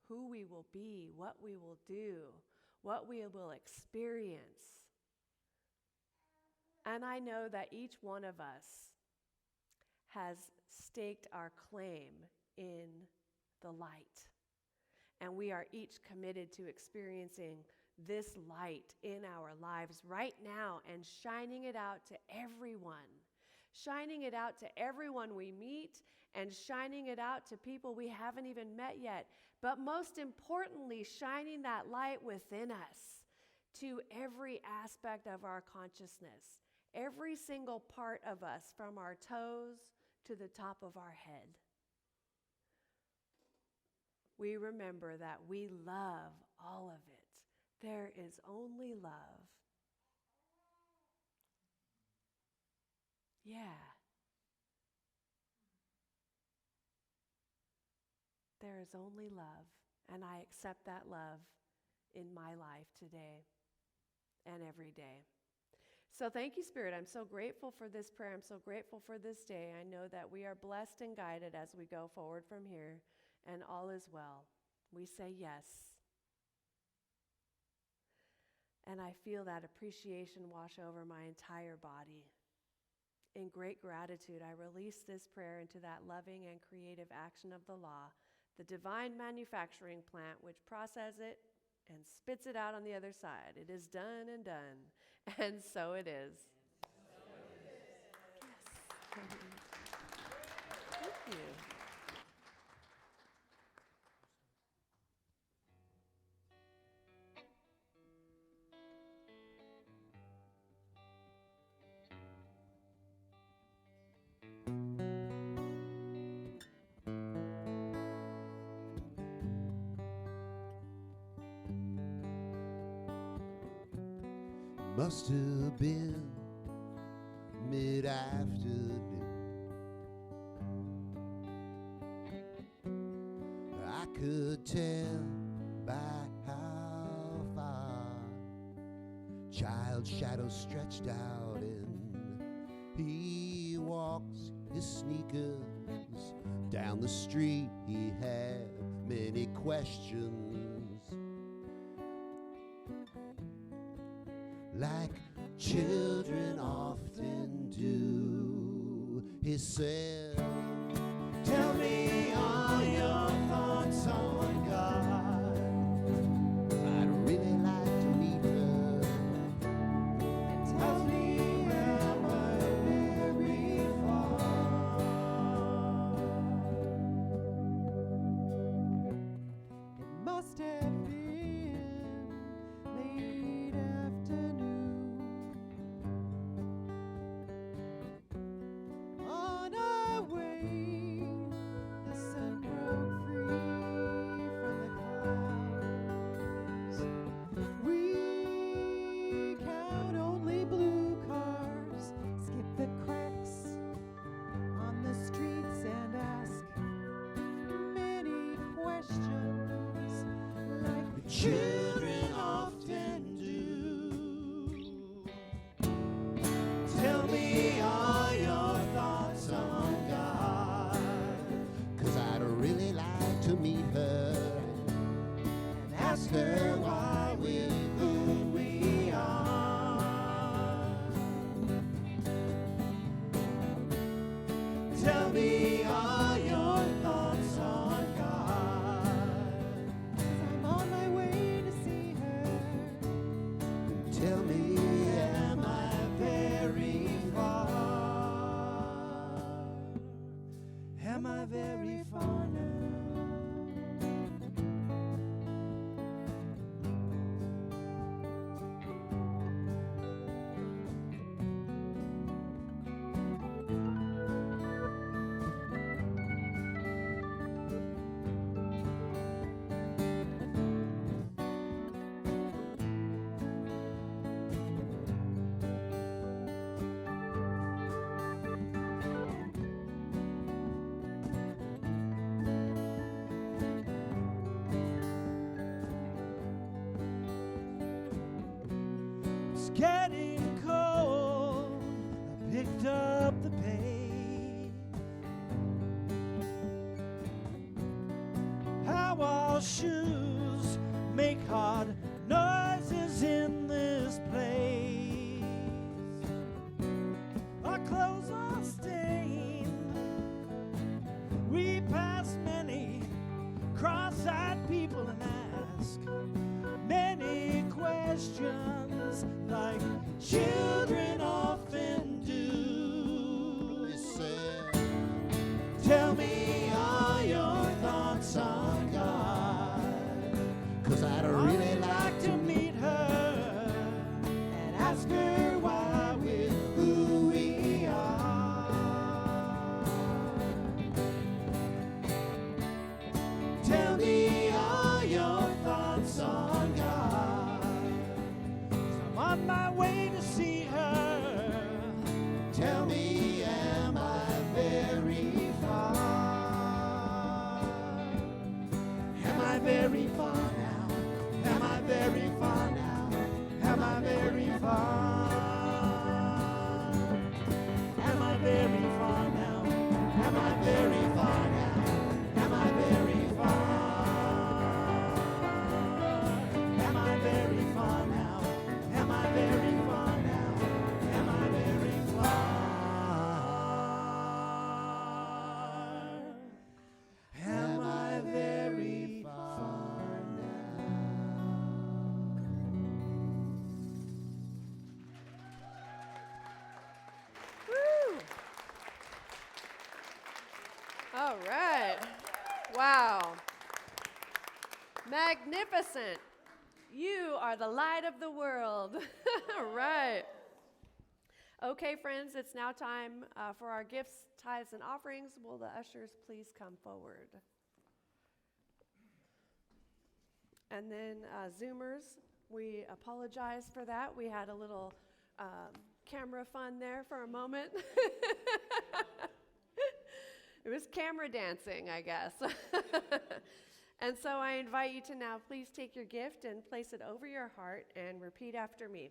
who we will be, what we will do, what we will experience. And I know that each one of us has staked our claim in the light. And we are each committed to experiencing this light in our lives right now and shining it out to everyone. Shining it out to everyone we meet and shining it out to people we haven't even met yet. But most importantly, shining that light within us to every aspect of our consciousness, every single part of us, from our toes to the top of our head. We remember that we love all of it. There is only love. Yeah. There is only love, and I accept that love in my life today and every day. So thank you, Spirit. I'm so grateful for this prayer. I'm so grateful for this day. I know that we are blessed and guided as we go forward from here, and all is well. We say yes. And I feel that appreciation wash over my entire body. In great gratitude, I release this prayer into that loving and creative action of the law, the divine manufacturing plant which processes it and spits it out on the other side. It is done and done. And so it is. Yes. Thank you. Must have been mid-afternoon. I could tell by how far child's shadow stretched out, and he walks his sneakers down the street. He had many questions, like children often do. He said, tell me all your thoughts on God. I'd really like to meet her. And tell me am I very far. It must have been late afternoon. On our way, the sun broke free from the clouds. We count only blue cars, skip the cracks on the streets and ask many questions like the Children often do. Tell me all your thoughts on God, 'cause I'd really like to meet her and ask her why we're who we are. Tell me all your thoughts on God. I'm on my way to see her. Tell me, am I very far? Am I very far now? It's getting cold. I picked up the pace. How our shoes make hard noises in this place. Our clothes are stained. We pass many cross-eyed people and ask many questions like children often do. He said, tell me all your thoughts on God, 'cause I'd really like to meet her and ask her why we're who we are. Tell me all your thoughts on God, 'cause I'm on my way to see her. Tell me, am I very far? Am I very far now? Am I very far now? Am I very far? Am I very far now? Am I very far now? Am I very far? Am I very far now? Am I very far now? Am I very far? Am I very far now? Woo! All right. Wow. Magnificent. You are the light of the world. All right. Okay, friends, it's now time for our gifts, tithes, and offerings. Will the ushers please come forward? And then Zoomers, We apologize for that. We had a little camera fun there for a moment. It was camera dancing, I guess. And so I invite you to now please take your gift and place it over your heart and repeat after me.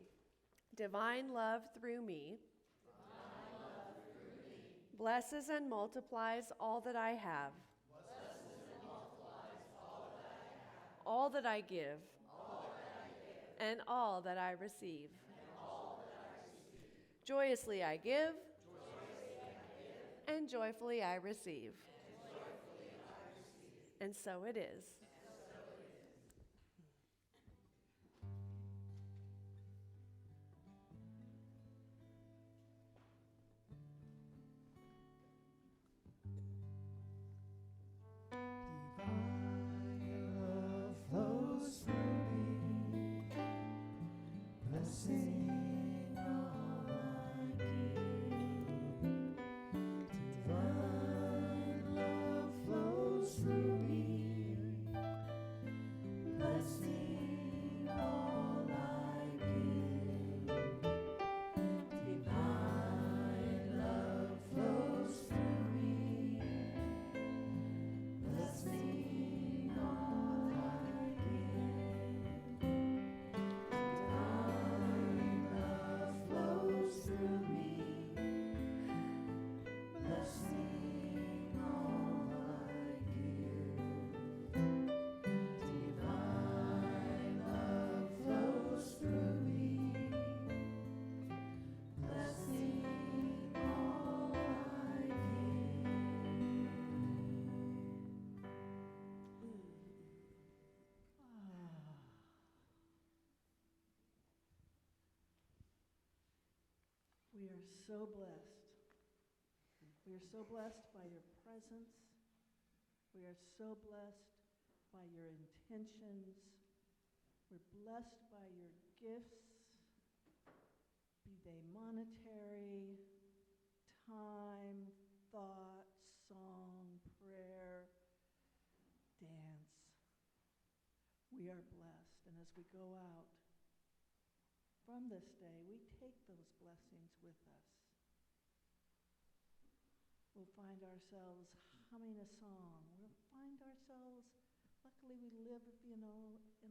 Divine love through me. Blesses and multiplies all that I have. All that I give. And all that I receive. Joyously I give. And joyfully I receive. And so it is. Divine love flows through me, blessing all I give. Divine love flows through me, blessing all I give. Divine love flows through me, blessing all I give. Divine love flows through me, blessing all I give. Divine love flows through me, blessing all I We are so blessed. We are so blessed by your presence. We are so blessed by your intentions. We're blessed by your gifts, be they monetary, time, thought, song, prayer, dance. We are blessed. And as we go out from this day, we take those blessings with us. We'll find ourselves humming a song. We'll find ourselves, luckily we live, in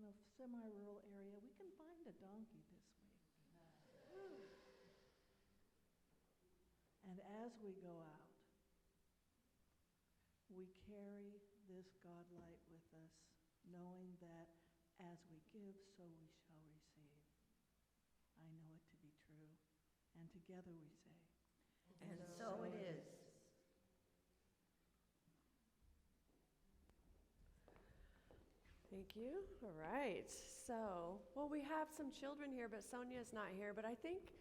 a semi-rural area. We can find a donkey this week. And as we go out, we carry this God light with us, knowing that as we give, so we shall receive. I know it to be true. And together we say, And so it is. Thank you. All right. So, well, we have some children here, but Sonia's not here. But I think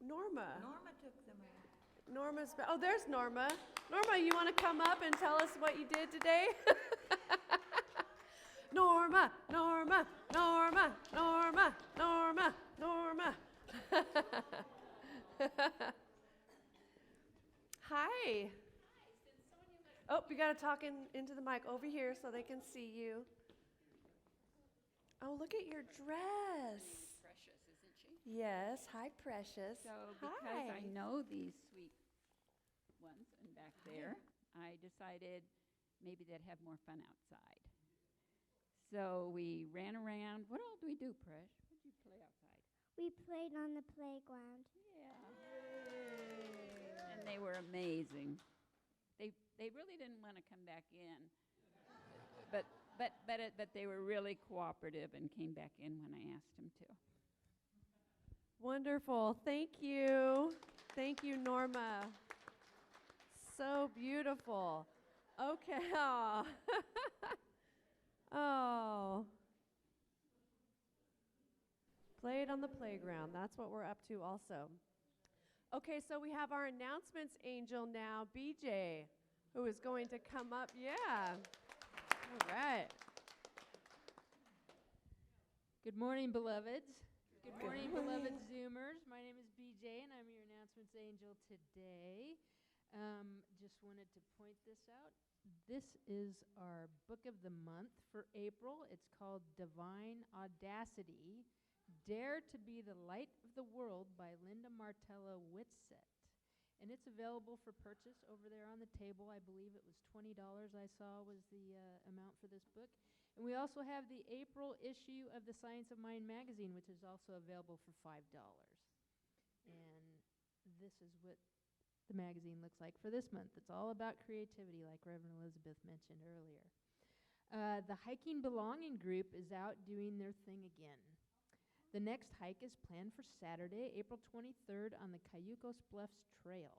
Norma. Norma took them out. Oh, there's Norma. Norma, you want to come up and tell us what you did today? Norma, Norma, Norma, Norma, Norma, Norma. Hi. Oh, you got to talk into the mic over here so they can see you. Oh, look at your dress. Precious, isn't she? Yes. Hi, Precious. So because Hi. I know these sweet ones and back there, I decided maybe they'd have more fun outside. So we ran around. What all do we do, Presh? What did you play outside? We played on the playground. Yeah. And they were amazing. They really didn't want to come back in, but they were really cooperative and came back in when I asked them to. Wonderful. Thank you. Thank you, Norma. So beautiful. Okay. Aw. Oh. Played on the playground. That's what we're up to also. Okay, so we have our announcements angel now, BJ, who is going to come up. Yeah. All right. Good morning, beloveds. Good morning, morning. beloved Zoomers. My name is BJ, and I'm your announcements angel today. Just wanted to point this out. This is our book of the month for April. It's called Divine Audacity, Dare to Be the Light of the World by Linda Martella Whitsett. And it's available for purchase over there on the table. I believe it was $20 I saw was the amount for this book. And we also have the April issue of the Science of Mind magazine, which is also available for $5. And this is what the magazine looks like for this month. It's all about creativity, like Reverend Elizabeth mentioned earlier. The Hiking Belonging group is out doing their thing again. The next hike is planned for Saturday, April 23rd on the Cayucos Bluffs Trail.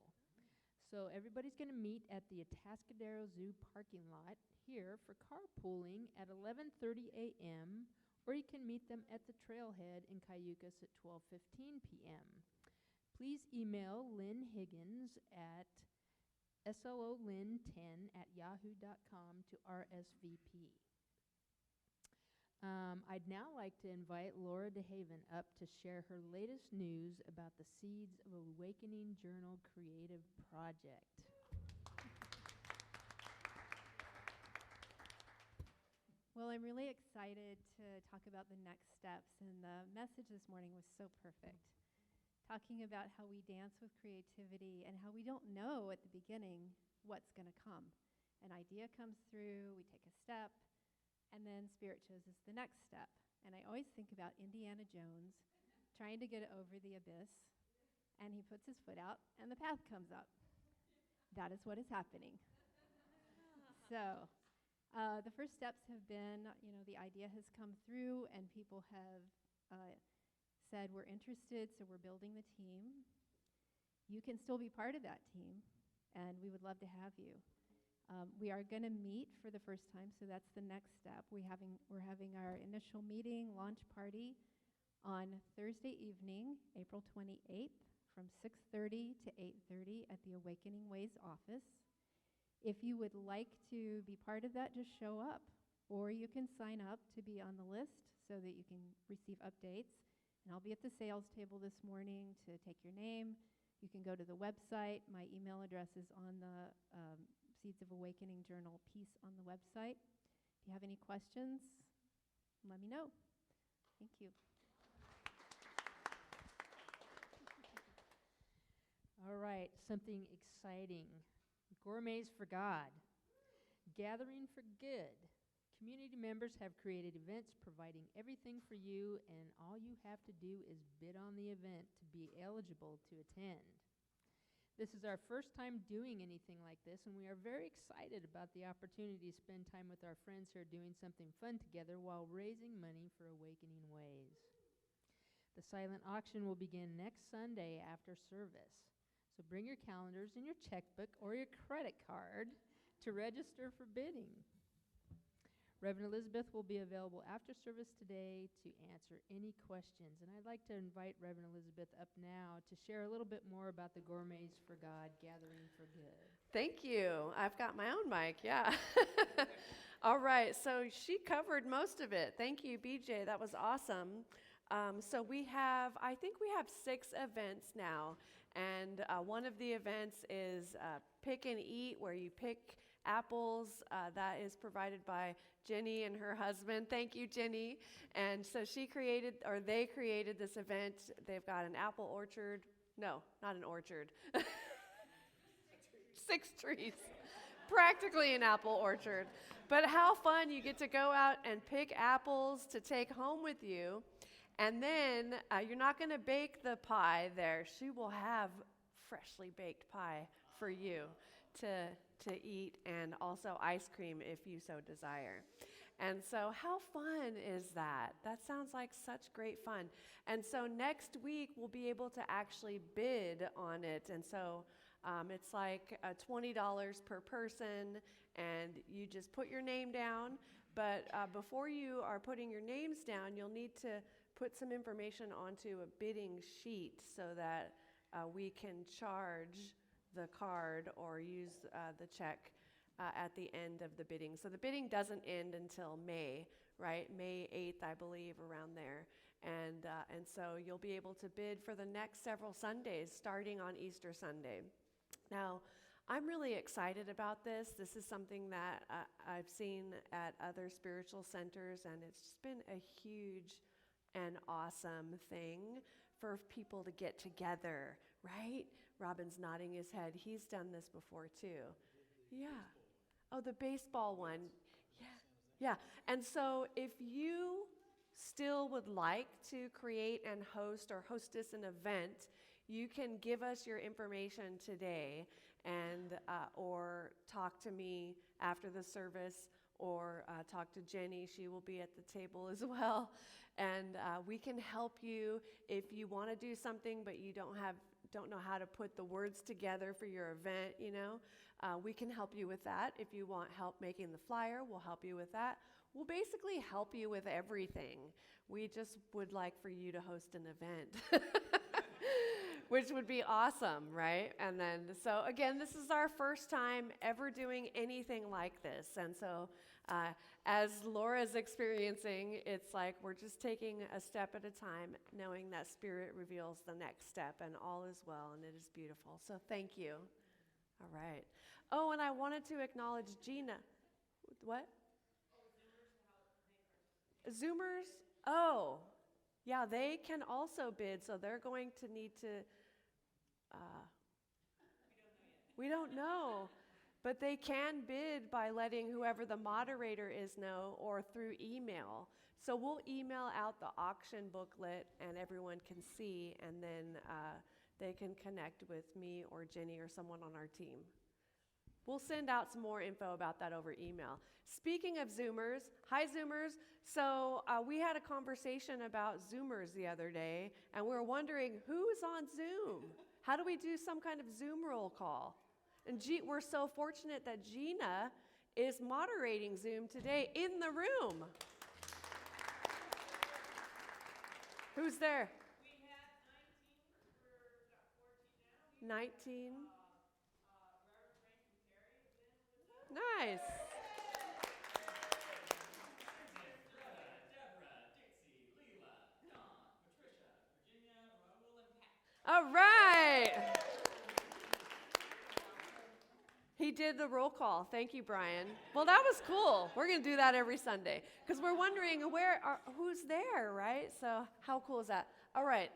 So everybody's going to meet at the Atascadero Zoo parking lot here for carpooling at 11:30 a.m., or you can meet them at the trailhead in Cayucos at 12:15 p.m. Please email Lynn Higgins at slolyn10@yahoo.com to RSVP. I'd now like to invite Laura DeHaven up to share her latest news about the Seeds of Awakening Journal Creative Project. Well, I'm really excited to talk about the next steps, and the message this morning was so perfect. Talking about how we dance with creativity and how we don't know at the beginning what's going to come. An idea comes through, we take a step, and then Spirit shows us the next step. And I always think about Indiana Jones trying to get over the abyss, and he puts his foot out, and the path comes up. That is what is happening. So, the first steps have been, the idea has come through, and people have said, we're interested, so we're building the team. You can still be part of that team, and we would love to have you. We are going to meet for the first time, so that's the next step. We're having our initial meeting, launch party, on Thursday evening, April 28th, from 6:30 to 8:30 at the Awakening Ways office. If you would like to be part of that, just show up, or you can sign up to be on the list so that you can receive updates. And I'll be at the sales table this morning to take your name. You can go to the website. My email address is on the Seeds of Awakening Journal piece on the website. If you have any questions, let me know. Thank you. All right, something exciting. Gourmets for God. Gathering for Good. Community members have created events providing everything for you, and all you have to do is bid on the event to be eligible to attend. This is our first time doing anything like this, and we are very excited about the opportunity to spend time with our friends who are doing something fun together while raising money for Awakening Ways. The silent auction will begin next Sunday after service. So bring your calendars and your checkbook or your credit card to register for bidding. Reverend Elizabeth will be available after service today to answer any questions. And I'd like to invite Reverend Elizabeth up now to share a little bit more about the Gourmets for God Gathering for Good. Thank you. I've got my own mic, yeah. All right, so she covered most of it. Thank you, BJ. That was awesome. So I think we have 6 events now. And one of the events is Pick and Eat, where you pick apples. That is provided by Jenny and her husband. Thank you, Jenny. And so they created this event. They've got an apple orchard. No, not an orchard. 6 trees. Practically an apple orchard. But how fun, you get to go out and pick apples to take home with you. And then you're not going to bake the pie there. She will have freshly baked pie for you to eat, and also ice cream if you so desire. And so how fun is that? That sounds like such great fun. And so next week we'll be able to actually bid on it. And so it's like $20 per person, and you just put your name down. But before you are putting your names down, you'll need to put some information onto a bidding sheet so that we can charge the card or use the check at the end of the bidding. So the bidding doesn't end until May, right? May 8th, I believe, around there. And so you'll be able to bid for the next several Sundays, starting on Easter Sunday. Now, I'm really excited about this. This is something that I've seen at other spiritual centers, and it's just been a huge and awesome thing for people to get together, right? Robin's nodding his head. He's done this before too. Yeah. Oh, the baseball one. Yeah. Yeah. And so if you still would like to create and host or hostess an event, you can give us your information today and or talk to me after the service, or talk to Jenny. She will be at the table as well. And we can help you if you want to do something but you don't know how to put the words together for your event, you know. We can help you with that. If you want help making the flyer, we'll help you with that. We'll basically help you with everything. We just would like for you to host an event, which would be awesome, right? And then, so again, this is our first time ever doing anything like this. And so as Laura's experiencing, it's like we're just taking a step at a time, knowing that Spirit reveals the next step, and all is well, and it is beautiful. So thank you. All right. Oh, and I wanted to acknowledge Gina. What? Zoomers? Oh, yeah, they can also bid, so they're going to need to, we don't know, but they can bid by letting whoever the moderator is know, or through email. So we'll email out the auction booklet and everyone can see, and then they can connect with me or Jenny or someone on our team. We'll send out some more info about that over email. Speaking of Zoomers, hi Zoomers. So we had a conversation about Zoomers the other day, and we were wondering who's on Zoom? How do we do some kind of Zoom roll call? And we're so fortunate that Gina is moderating Zoom today in the room. Who's there? We had 19, we're got 14 now. 19. Reverend Frank and Terry have been with us. Nice. Deborah, Dixie, Leela, Dawn, Patricia, Virginia, Raul, and Pat. All right. He did the roll call. Thank you, Brian. Well, that was cool. We're going to do that every Sunday because we're wondering who's there, right? So how cool is that? All right.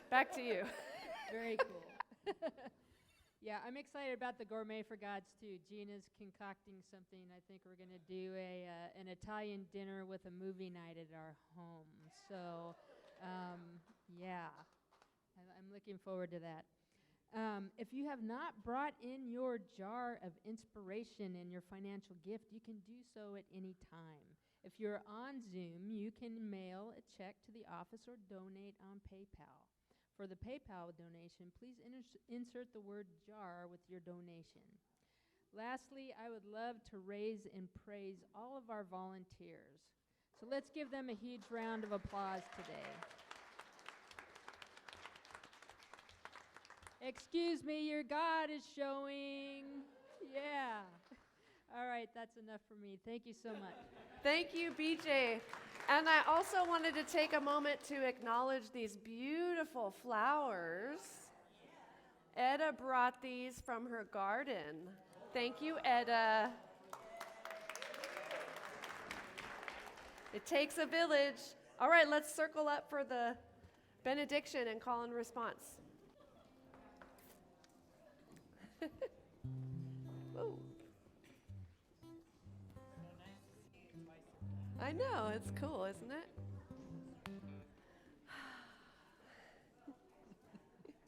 Back to you. Very cool. Yeah, I'm excited about the Gourmet for Gods too. Gina's concocting something. I think we're going to do an Italian dinner with a movie night at our home. So, yeah, I'm looking forward to that. If you have not brought in your jar of inspiration and your financial gift, you can do so at any time. If you're on Zoom, you can mail a check to the office or donate on PayPal. For the PayPal donation, please insert the word jar with your donation. Lastly, I would love to raise and praise all of our volunteers. So let's give them a huge round of applause today. Excuse me, your God is showing. Yeah. All right, that's enough for me. Thank you so much. Thank you, BJ. And I also wanted to take a moment to acknowledge these beautiful flowers. Etta brought these from her garden. Thank you, Etta. It takes a village. All right, let's circle up for the benediction and call and response. Whoa. I know, it's cool, isn't it?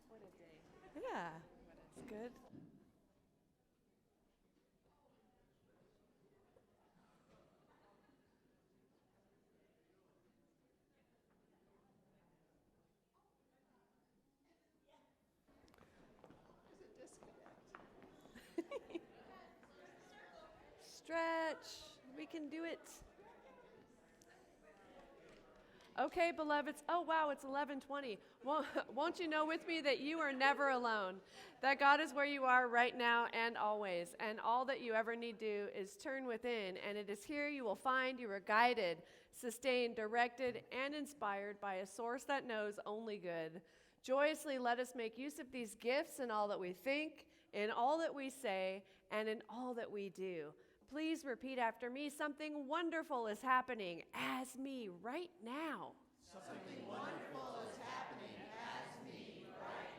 What a day. Yeah, it's good. Stretch. We can do it. Okay, beloveds. Oh, wow, it's 11:20. Won't you know with me that you are never alone, that God is where you are right now and always, and all that you ever need to do is turn within, and it is here you will find you are guided, sustained, directed, and inspired by a source that knows only good. Joyously let us make use of these gifts in all that we think in all that we say and in all that we do. Please repeat after me. Something wonderful is happening as me right now. Something wonderful is happening as me right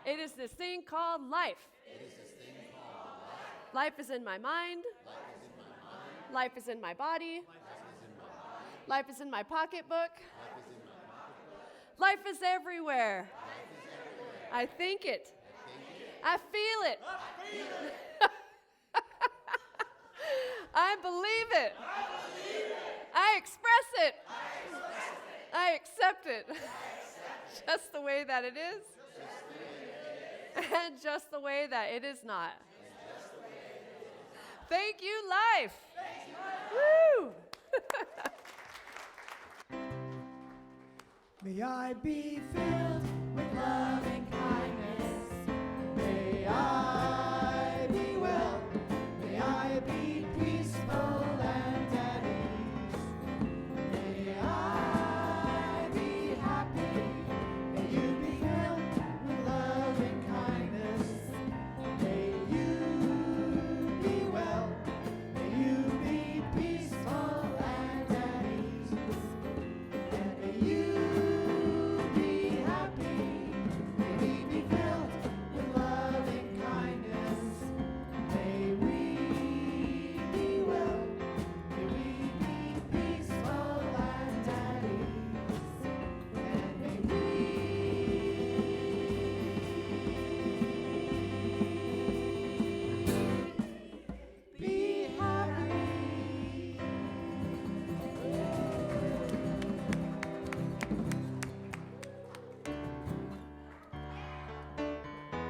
now. It is this thing called life. It is this thing called life. Life is in my mind. Life is in my mind. Life is in my body. Life is in my body. Life is in my pocketbook. Life is in my pocketbook. Life is everywhere. Life is everywhere. I think it. I think it. I feel it. I feel it. I believe it. I believe it. I express it. I express it. I accept it. I accept it. Just the way that it is. Just the way that it is. And just the way that it is not. And just the way it is. Thank you, life. Thank you. Woo! May I be filled with love and